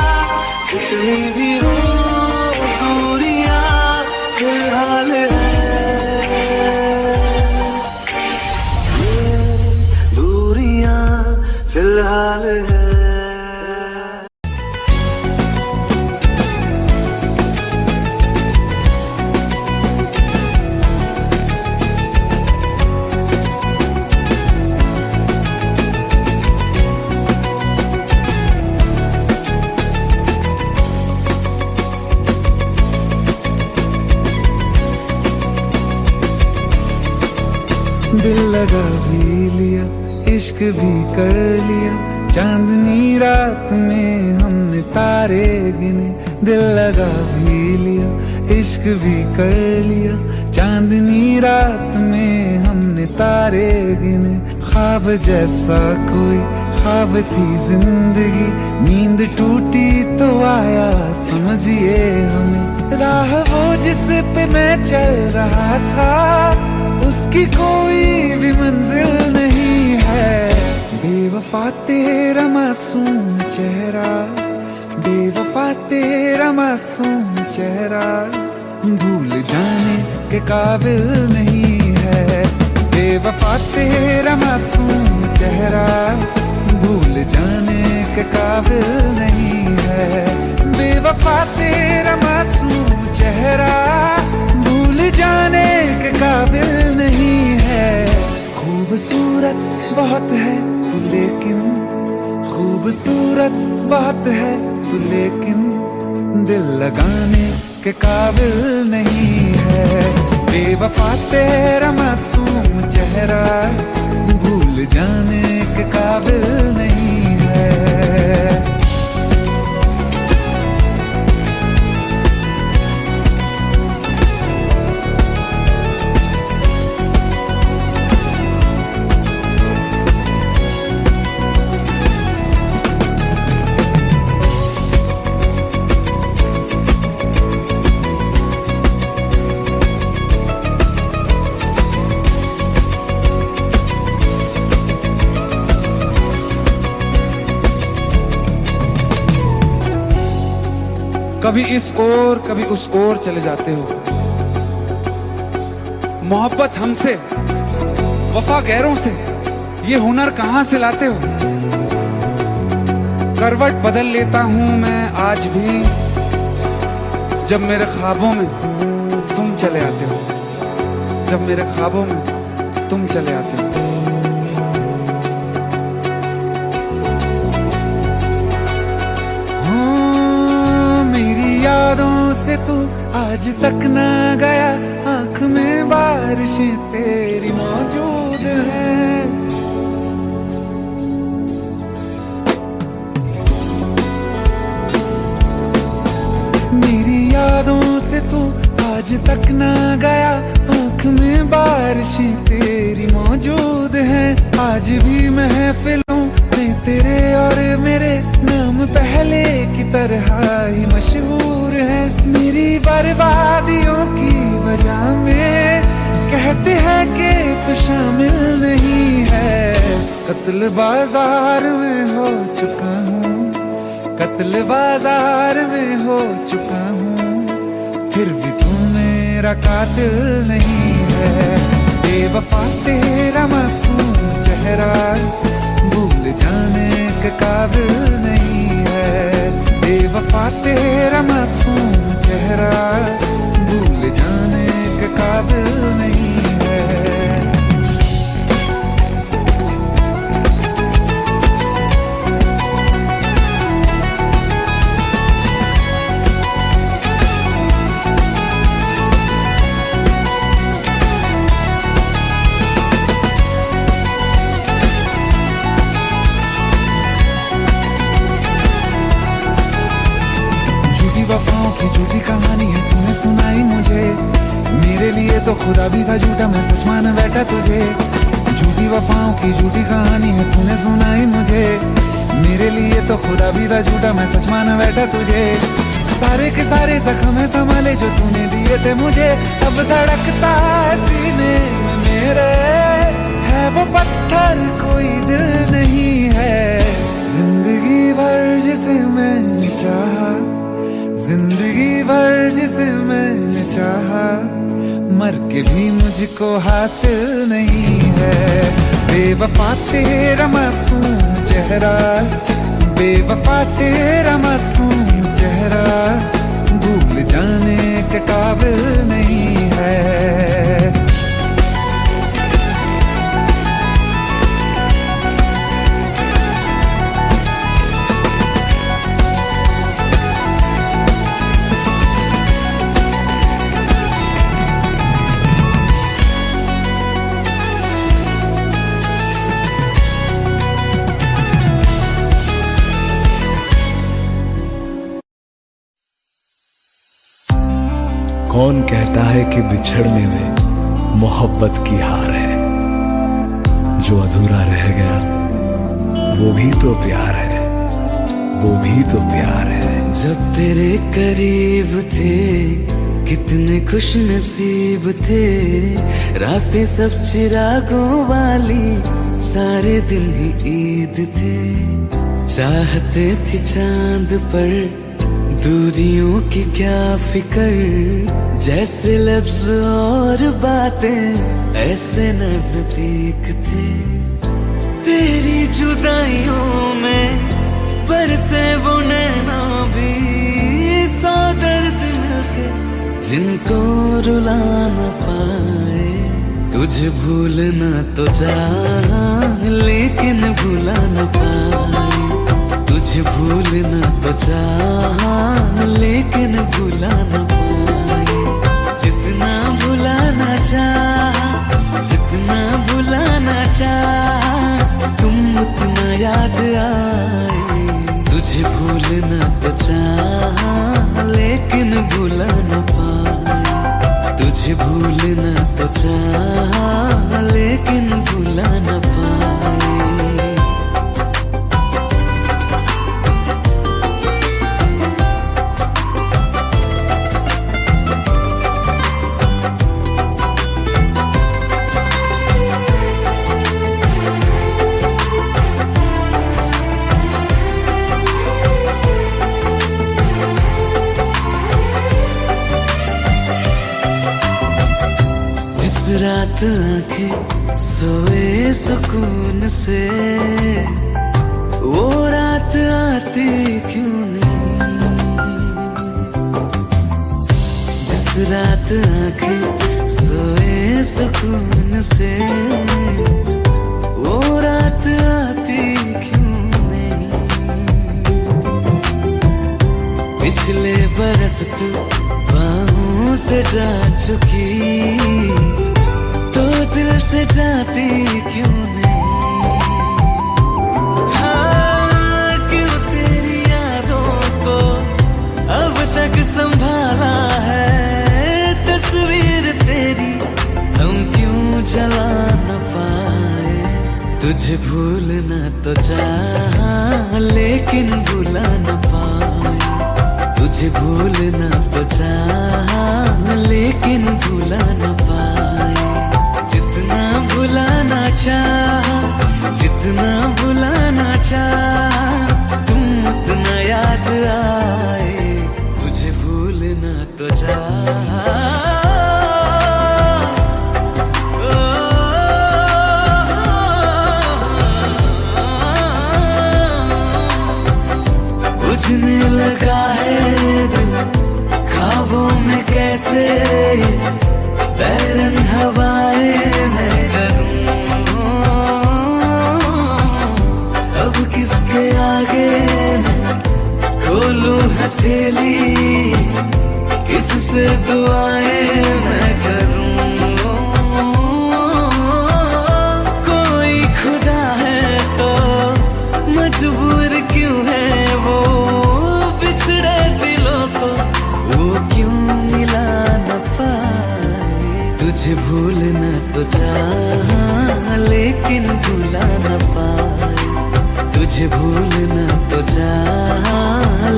जितनी भी हो दूरियां फिलहाल है। ये दूरियां फिलहाल है।
दिल लगा भी लिया, इश्क भी कर लिया, चांदनी रात में हमने तारे गिने। दिल लगा भी लिया, इश्क भी कर लिया, चांदनी रात में हमने तारे गिने। ख्वाब जैसा कोई ख्वाब थी जिंदगी, नींद टूटी तो आया समझिए हमें। राह वो जिस पे मैं चल रहा था, उसकी कोई भी मंजिल नहीं है। बेवफा तेरा मासूम चेहरा, बेवफा तेरा मासूम चेहरा, भूल जाने के काबिल नहीं है। बेवफा तेरा मासूम चेहरा, भूल जाने के काबिल नहीं है। बेवफा तेरा मासूम चेहरा, भूल जाने के काबिल नहीं है। खूबसूरत बहुत है तू लेकिन, खूबसूरत बहुत है तू लेकिन, दिल लगाने के काबिल नहीं है। बेवफा तेरा मासूम चेहरा, भूल जाने के काबिल नहीं है। कभी इस ओर कभी उस ओर चले जाते हो। मोहब्बत हमसे, वफा गैरों से, ये हुनर कहां से लाते हो। करवट बदल लेता हूं मैं आज भी, जब मेरे ख्वाबों में तुम चले आते हो, जब मेरे ख्वाबों में तुम चले आते हो। यादों से तू आज तक ना गया, आंख में बारिशें तेरी मौजूद हैं। मेरी यादों से तू आज तक ना गया, आंख में बारिशें तेरी मौजूद हैं। आज भी महफिलों में तेरे और मेरे नाम पहले की तरह ही मशहूर है। मेरी बर्बादियों की वजह में कहते हैं कि तू शामिल नहीं है। कत्ल बाजार में हो चुका हूँ, कत्ल बाजार में हो चुका हूँ। फिर भी तू मेरा कातिल नहीं है। बेवफा तेरा मासूम चेहरा भूल जाने के काबिल नहीं है। बेवफा तेरा मासूम चेहरा भूल जाने के काबिल नहीं है। वफाओं की झूठी कहानी है तूने सुनाई मुझे। मेरे लिए तो खुदा भी था झूठा, मैं सच मान बैठा तुझे। झूठी वफाओं की झूठी कहानी है तूने सुनाई मुझे। मेरे लिए तो खुदा भी था झूठा, मैं सच मान बैठा तुझे। सारे के सारे जख्म संभाले जो तूने दिए थे मुझे। अब धड़कता है सीने में मेरे, है वो पत्थर कोई दिल नहीं है। जिंदगी भर जिसे मैंने चाहा, जिंदगी भर जिसे मैंने चाहा, मर के भी मुझको हासिल नहीं है। बेवफा तेरा मासूम चेहरा, बेवफा तेरा मासूम चेहरा भूल जाने के काबिल नहीं है।
कौन कहता है कि बिछड़ने में मोहब्बत की हार है। जो अधूरा रह गया वो भी तो प्यार है, वो भी तो प्यार है।
जब तेरे करीब थे कितने खुश नसीब थे। रातें सब चिरागों वाली, सारे दिन ही ईद थे। चाहते थे चांद पर दूरियों की क्या फिकर। जैसे लफ्ज और बातें ऐसे नजदीक थे। तेरी जुदाइयों में बरसे वो नैना भी, सौ दर्द मिलके जिनको रुला न पाए। तुझे भूलना तो चाह लेकिन भुला न पाए। तुझे भूलना तो चाह लेकिन भुला न पाए। जितना भुलाना चाह, जितना भुलाना चाह, तुम उतना याद आए। तुझे भूलना तो चाह लेकिन भुला न पाए। तुझे भूलना तो चाह लेकिन भुला न पाए। रात आंखें सोए सुकून से, वो रात आती क्यों नहीं। जिस रात आंखें सोए सुकून से, वो रात आती क्यों नहीं। पिछले बरस तू बाहों से जा चुकी, तो दिल से जाती क्यों नहीं। हाँ, क्यों तेरी यादों को अब तक संभाला है। तस्वीर तेरी हम क्यों जला न पाए। तुझे भूलना तो चाह लेकिन भुला न पाए। तुझे भूलना तो चाह लेकिन भुला न पाए। जितना भुलाना चाह, जितना भुलाना चाह, तुम उतना याद आए। तुझे भूलना तो चाह लगा है दिल ख्वाबों में कैसे बैरन हवाएं मैं करूं, अब किसके आगे मैं खोलूं हथेली, किससे दुआएं मैं करूं। कोई खुदा है तो मजबूर क्यों है वो बिछड़े दिलों को, वो क्यों मिला न पाए। तुझे भूलना तो चाहा लेकिन भूला न पाए, तुझे भूलना तो चाहा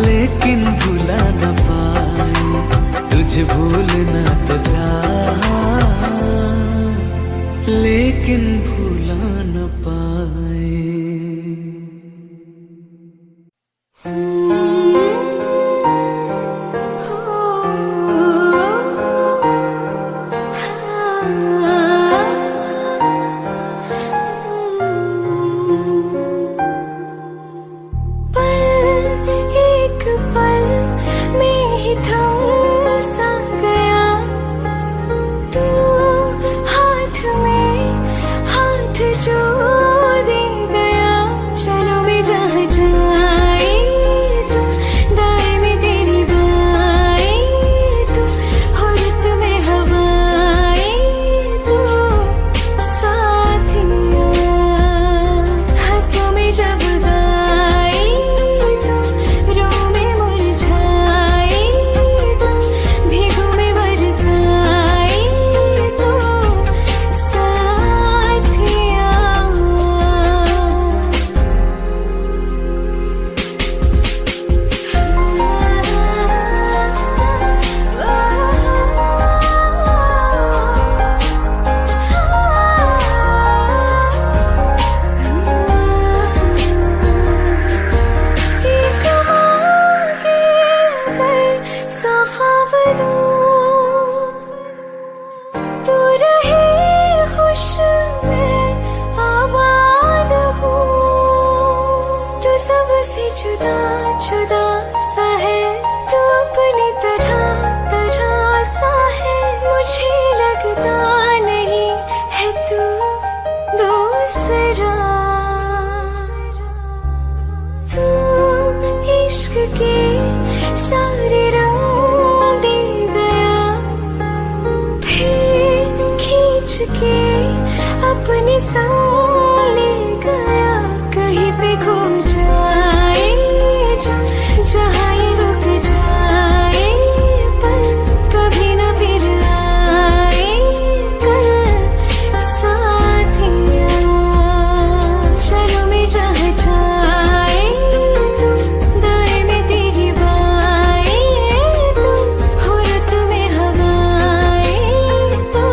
लेकिन भूला न पाए, तुझे भूलना तो चाहा लेकिन भूला न पाए।
अपने संग ले गया, कहीं पे खो जाए जहाँ ये रुक जाए, पर कभी न फिर आए कल साथिया। चलो मैं जहाँ जाए तू, दाएं में तेरी बाएं तू, हो रत में हवाएं तू,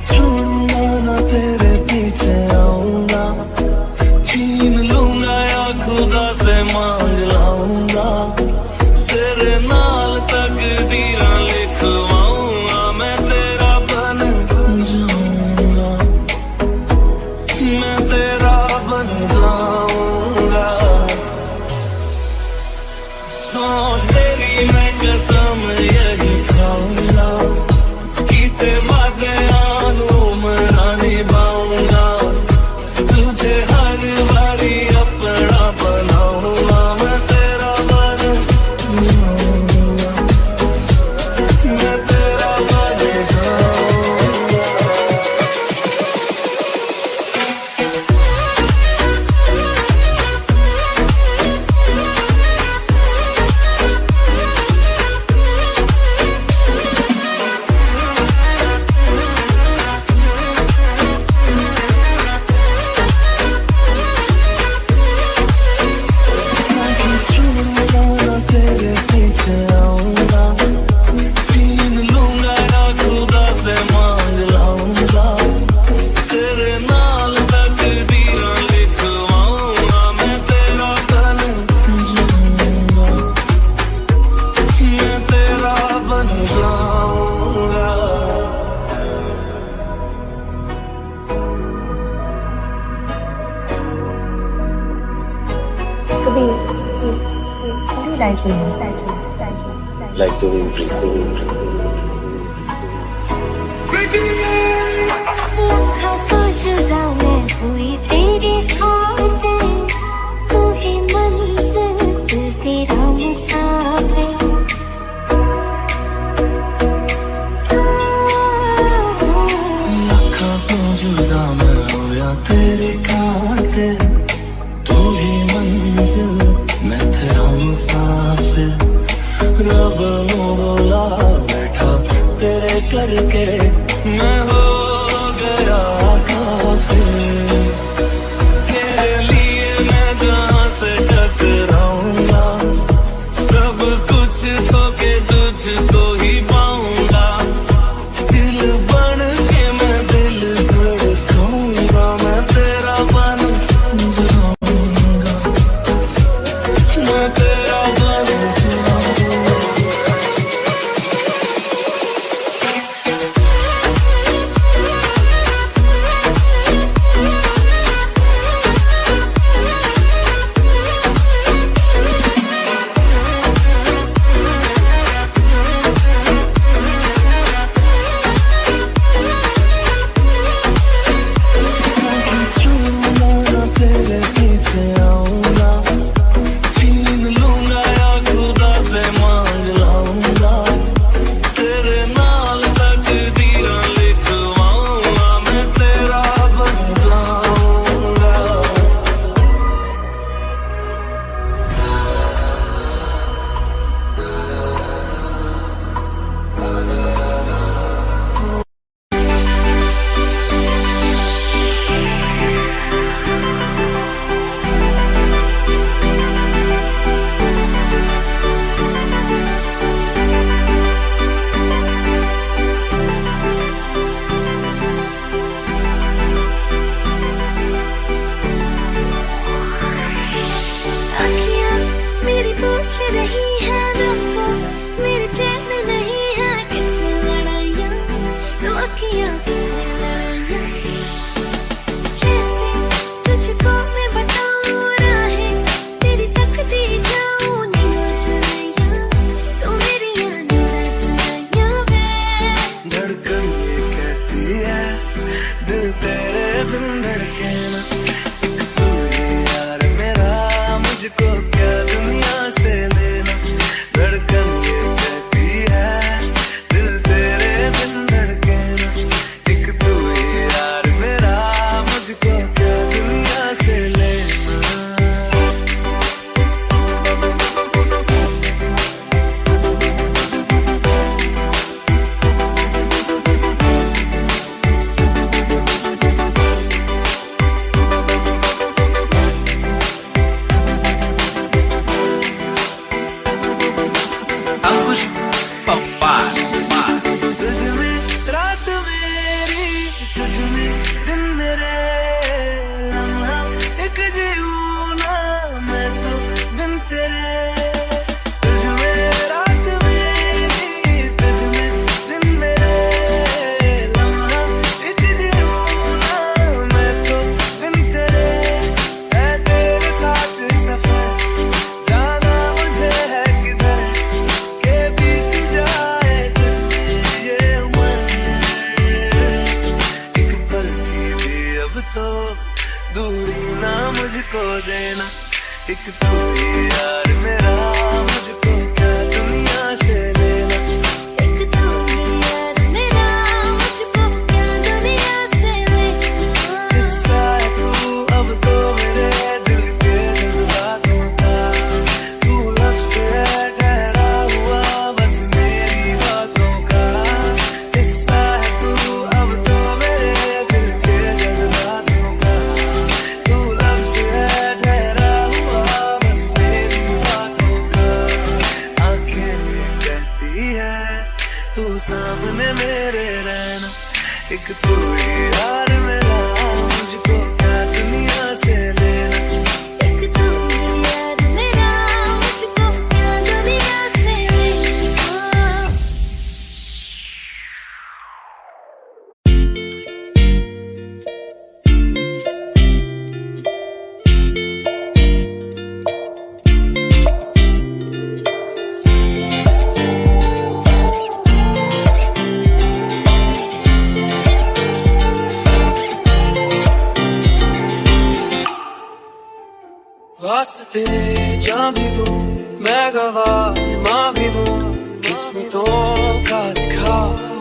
छोड़ूंगा ना तेरे पीछे आऊंगा, छीन लूंगा या खुदा से मांग लाऊंगा, तेरे नाल तकदीरां लिखवाऊंगा, मैं तेरा बन जाऊंगा, मैं तेरा बन जाऊंगा। सौ तेरी मैं कसम यही खाऊंगा, किसे वादे आनू
कभी लाइक
Like the wind.
तो जुदा मैं हुई तेरी खातिर, तू ही मंजिल तेरा मुसाफिर।
लखा तो जुदा मैं होया तेरी खातिर, तू ही मंजिल मैं तेरा मुसाफिर। रब नू बोला बैठा तेरे करके मैं हो गया काफिर। तेरे लिए मैं जहाँ से टकराऊंगा, सब कुछ खो के तुझको ही पाऊंगा। दिल बन के मैं दिल धड़काऊंगा, मैं तेरा बन जाऊंगा, मैं तेरा बन जाऊंगा। तेरे पीछे आऊंगा, छीन लूंगा या खुदा से मांग लाऊंगा। तेरे नाल तकदीरां लिखवाऊंगा, मैं तेरा बन जाऊंगा।
अखियाँ मेरी पूछ रही है रब्बो, मेरे चैन नहीं है कितनी लड़ाइयाँ, तो अखियाँ कितनी लड़ाइयाँ। कैसे तुझको मैं बताऊँ राहें, तेरी तकती जाऊँ नींद चुराइयाँ, तो मेरी नींद चुराइयाँ वे।
धड़कन ये कहती है दिल तेरे बिन धड़के ना, एक तू ही यार मेरा, मुझको क्या दुनिया से लेना। धड़कन ये कहती है दिल तेरे बिन धड़के ना, एक तू ही यार मेरा, मुझको क्या दुनिया से लेना। अंकुश पप्पा तुझ में रात मेरी, तुझ में दिन मेरे, लम्हा एक जीऊं ना मैं तो बिन तेरे। तुझ में रात मेरी, तुझ में दिन मेरे, लम्हा एक जीऊं ना मैं तो बिन तेरे। है तेरे साथ सफर, जाना मुझे है किधर, के बीत जाए तुझ में ये उम्र। एक पल की भी अब तो दूरी ना मुझको देना, एक तू ही यार मेरा, मुझको क्या दुनिया से लेना।
एक तू ही यार मेरा, मुझको क्या दुनिया से लेना।
किस्सा है तू अब तो मेरे दिल के जज्बातों का, तू लफ्ज़ है ठहरा हुआ बस मेरी बातों का। किस्सा है तू अब तो मेरे दिल के जज्बातों का, तू लफ्ज़ है ठहरा हुआ बस मेरी बातों का। आंखें ये कहती है तू सामने मेरे रहना, एक तू ही यार मेरा, मुझको क्या दुनिया से लेना।
एक तू ही यार मेरा, मुझको क्या दुनिया से लेना।
वास्ते जा भी दूं मैं गवाह मां भी दूं किस्मतों का लिखा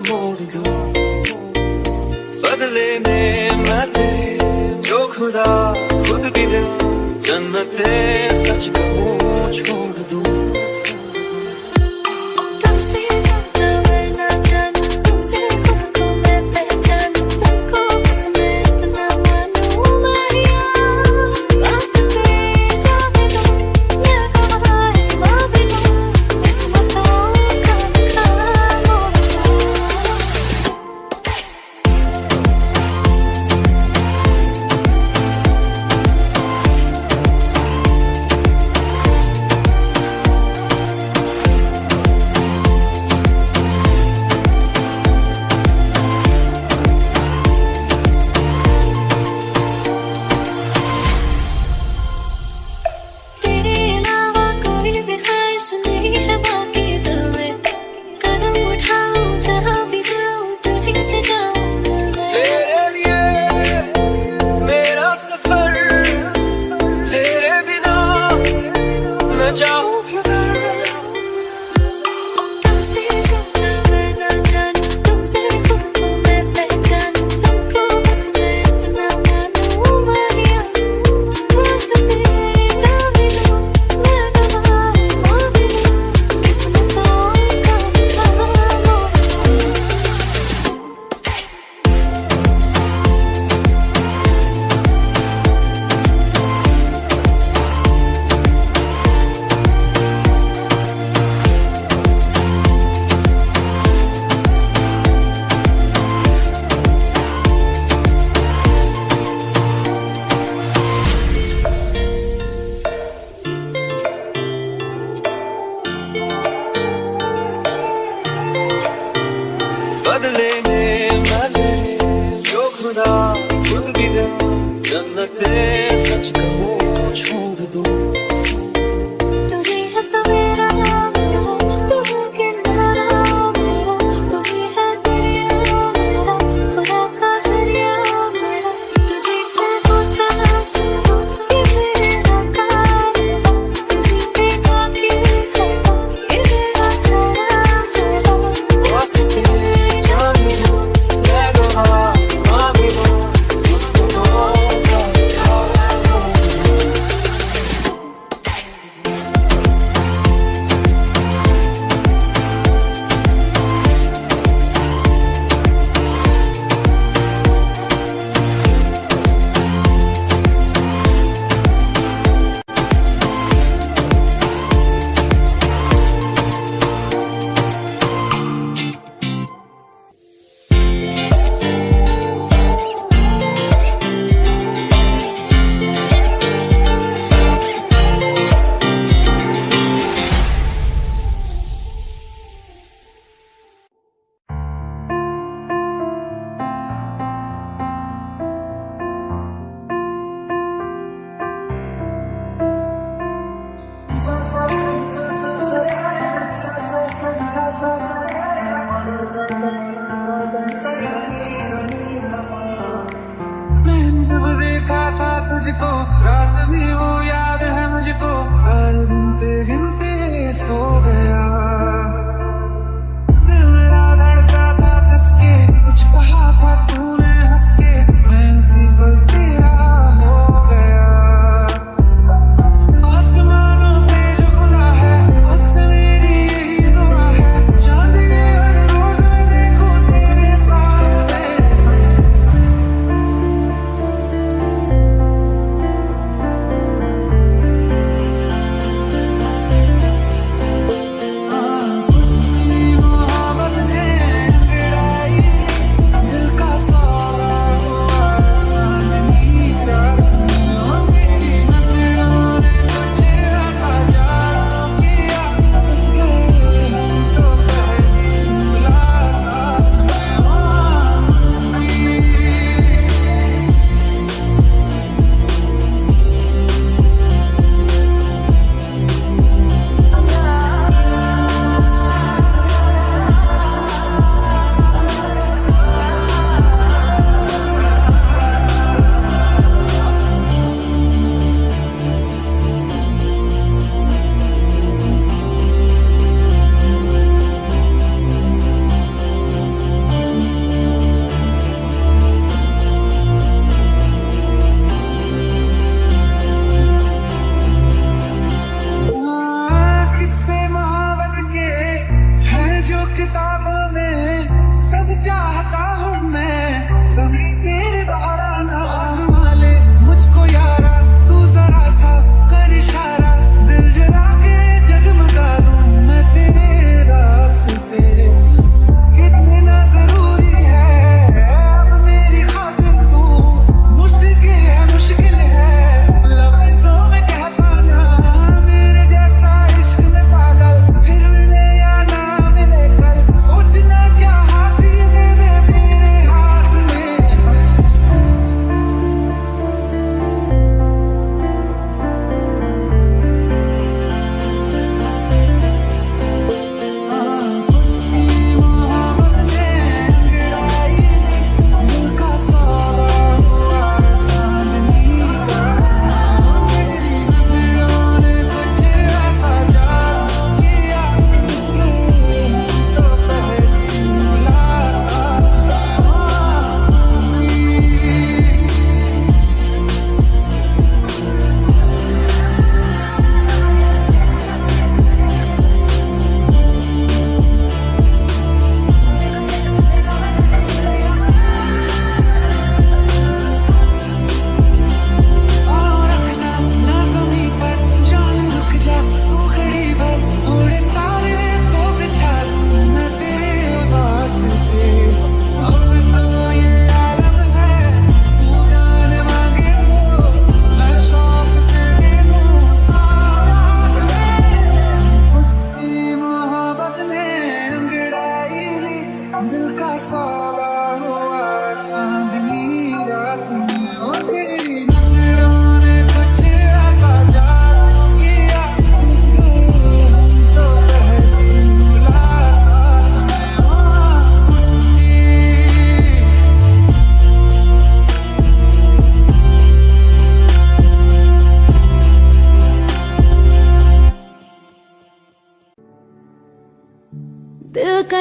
मोड़ दूं बदले में मैं तेरे जो खुदा खुद भी दे जन्नते सच कहूं छोड़ दूं
तुमसे ज्यादा मैं ना जानूं तुमसे खुद को मैं पहचानूं तुमको बस मैं इतना मानूं माहिया वास्ते जा भी दूं मैं गवाह मां भी दूं किस्मतों का लिखा मोड़ दूं तेरे अलावा कोई भी ख्वाहिश नहीं है बाकी दिल में कदम उठाऊं जहां भी जाऊं तुझे से जाऊं मैं
तेरे लिए मेरा सफर तेरे बिना मैं जाऊं किधर
तुमसे ज्यादा मैं ना जानूं तुमसे खुद को मैं पहचानूं तुमको बस मैं इतना मानूं माहिया वास्ते जा भी दूं मैं गवाह मां भी दूं किस्मतों का लिखा मोड़ दूं
बदले में मैं तेरे जो खुदा खुद भी दे जन्नते सच कहूं छोड़ दूं
तुझे है सवेरा मेरा तू है किनारा मेरा तू ही है दरिया मेरा खुदा का जरिया मेरा तुझे से होता शुरू ये मेरा कारवां तुझे पे जाके खत्म ये मेरा सारा जहां
वास्ते जा भी दूं मैं गवाह मां भी दूं किस्मतों का लिखा मोड़ दूं मैंने जब देखा था तुझको रात भी वो याद है मुझको हर गिनते गिनते सो गया दिल मेरा धड़का था कसके कुछ कहा था तूने हंस के मैं उसी पल तेरा हो गया आसमानों पे जो खुदा है उससे मेरी यही दुआ है चांद के हर रोज मैं देखूं तेरे सामने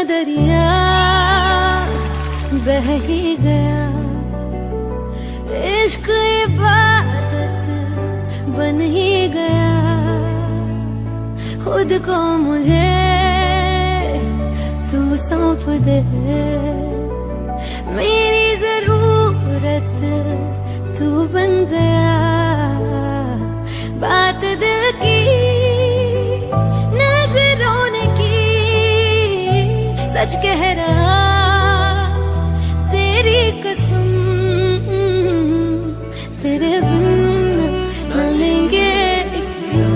दरिया बह ही गया, इश्क इबादत बन ही गया। खुद को मुझे तू सौंप दे, मेरी जरूरत तू बन गया। बात दिल की नजरों ने की, सच कह रहा तेरी कसम, तेरे बिन न लेंगे एक दम।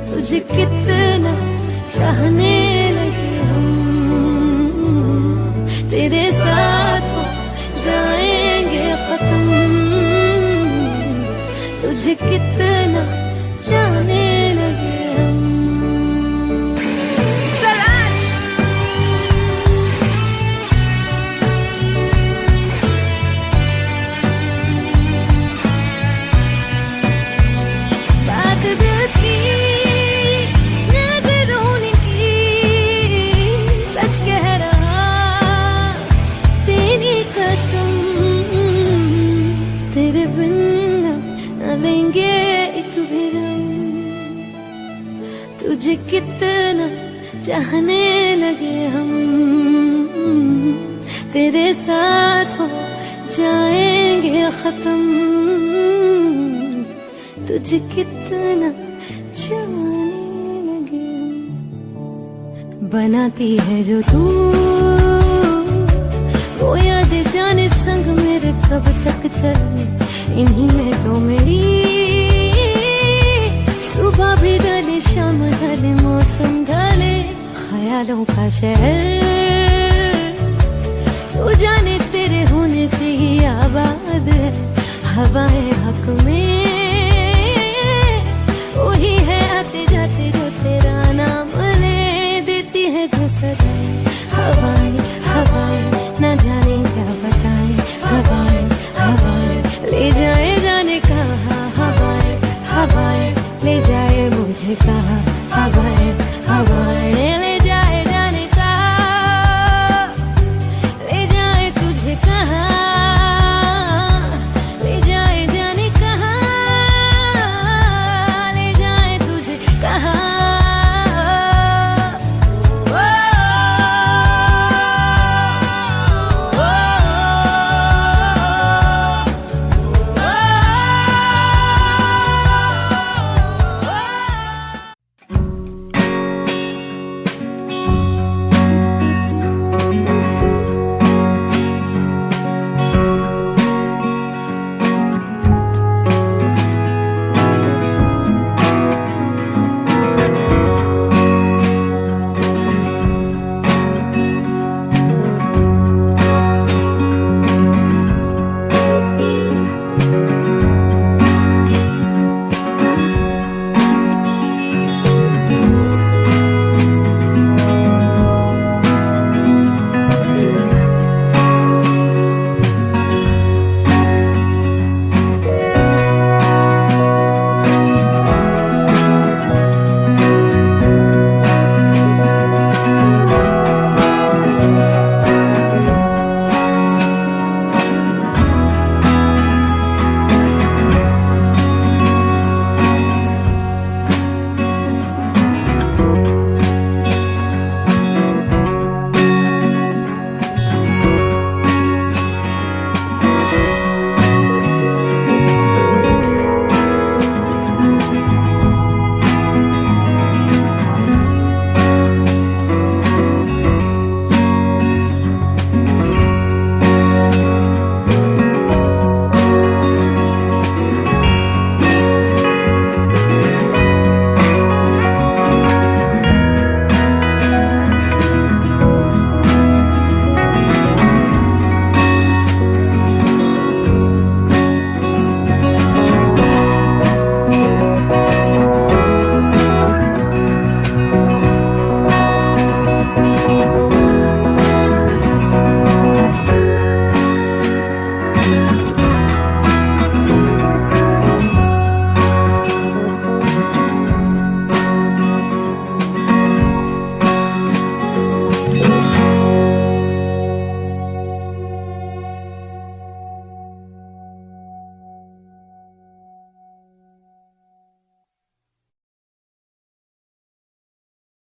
तुझे कितना चाहने लगे हम, तेरे साथ हो जाएंगे खत्म। तुझे कितना चाहने लगे हम। बात दिल की नजरों ने की, सच कह रहा तेरी कसम, तेरे बिन न लेंगे एक भी दम। तुझे कितना चाहने लगे हम, तेरे साथ हो जाएंगे खत्म। तुझे कितना चाहने लगे हम। बनाती है जो तू वो याद जाने संग मेरे कब तक चले, इन्हीं में तो मेरी सुबह भी ढले शाम ढले मौसम ढले। ख्यालों का शहर तू जाने तेरे होने से ही आबाद है। हवाएं हक में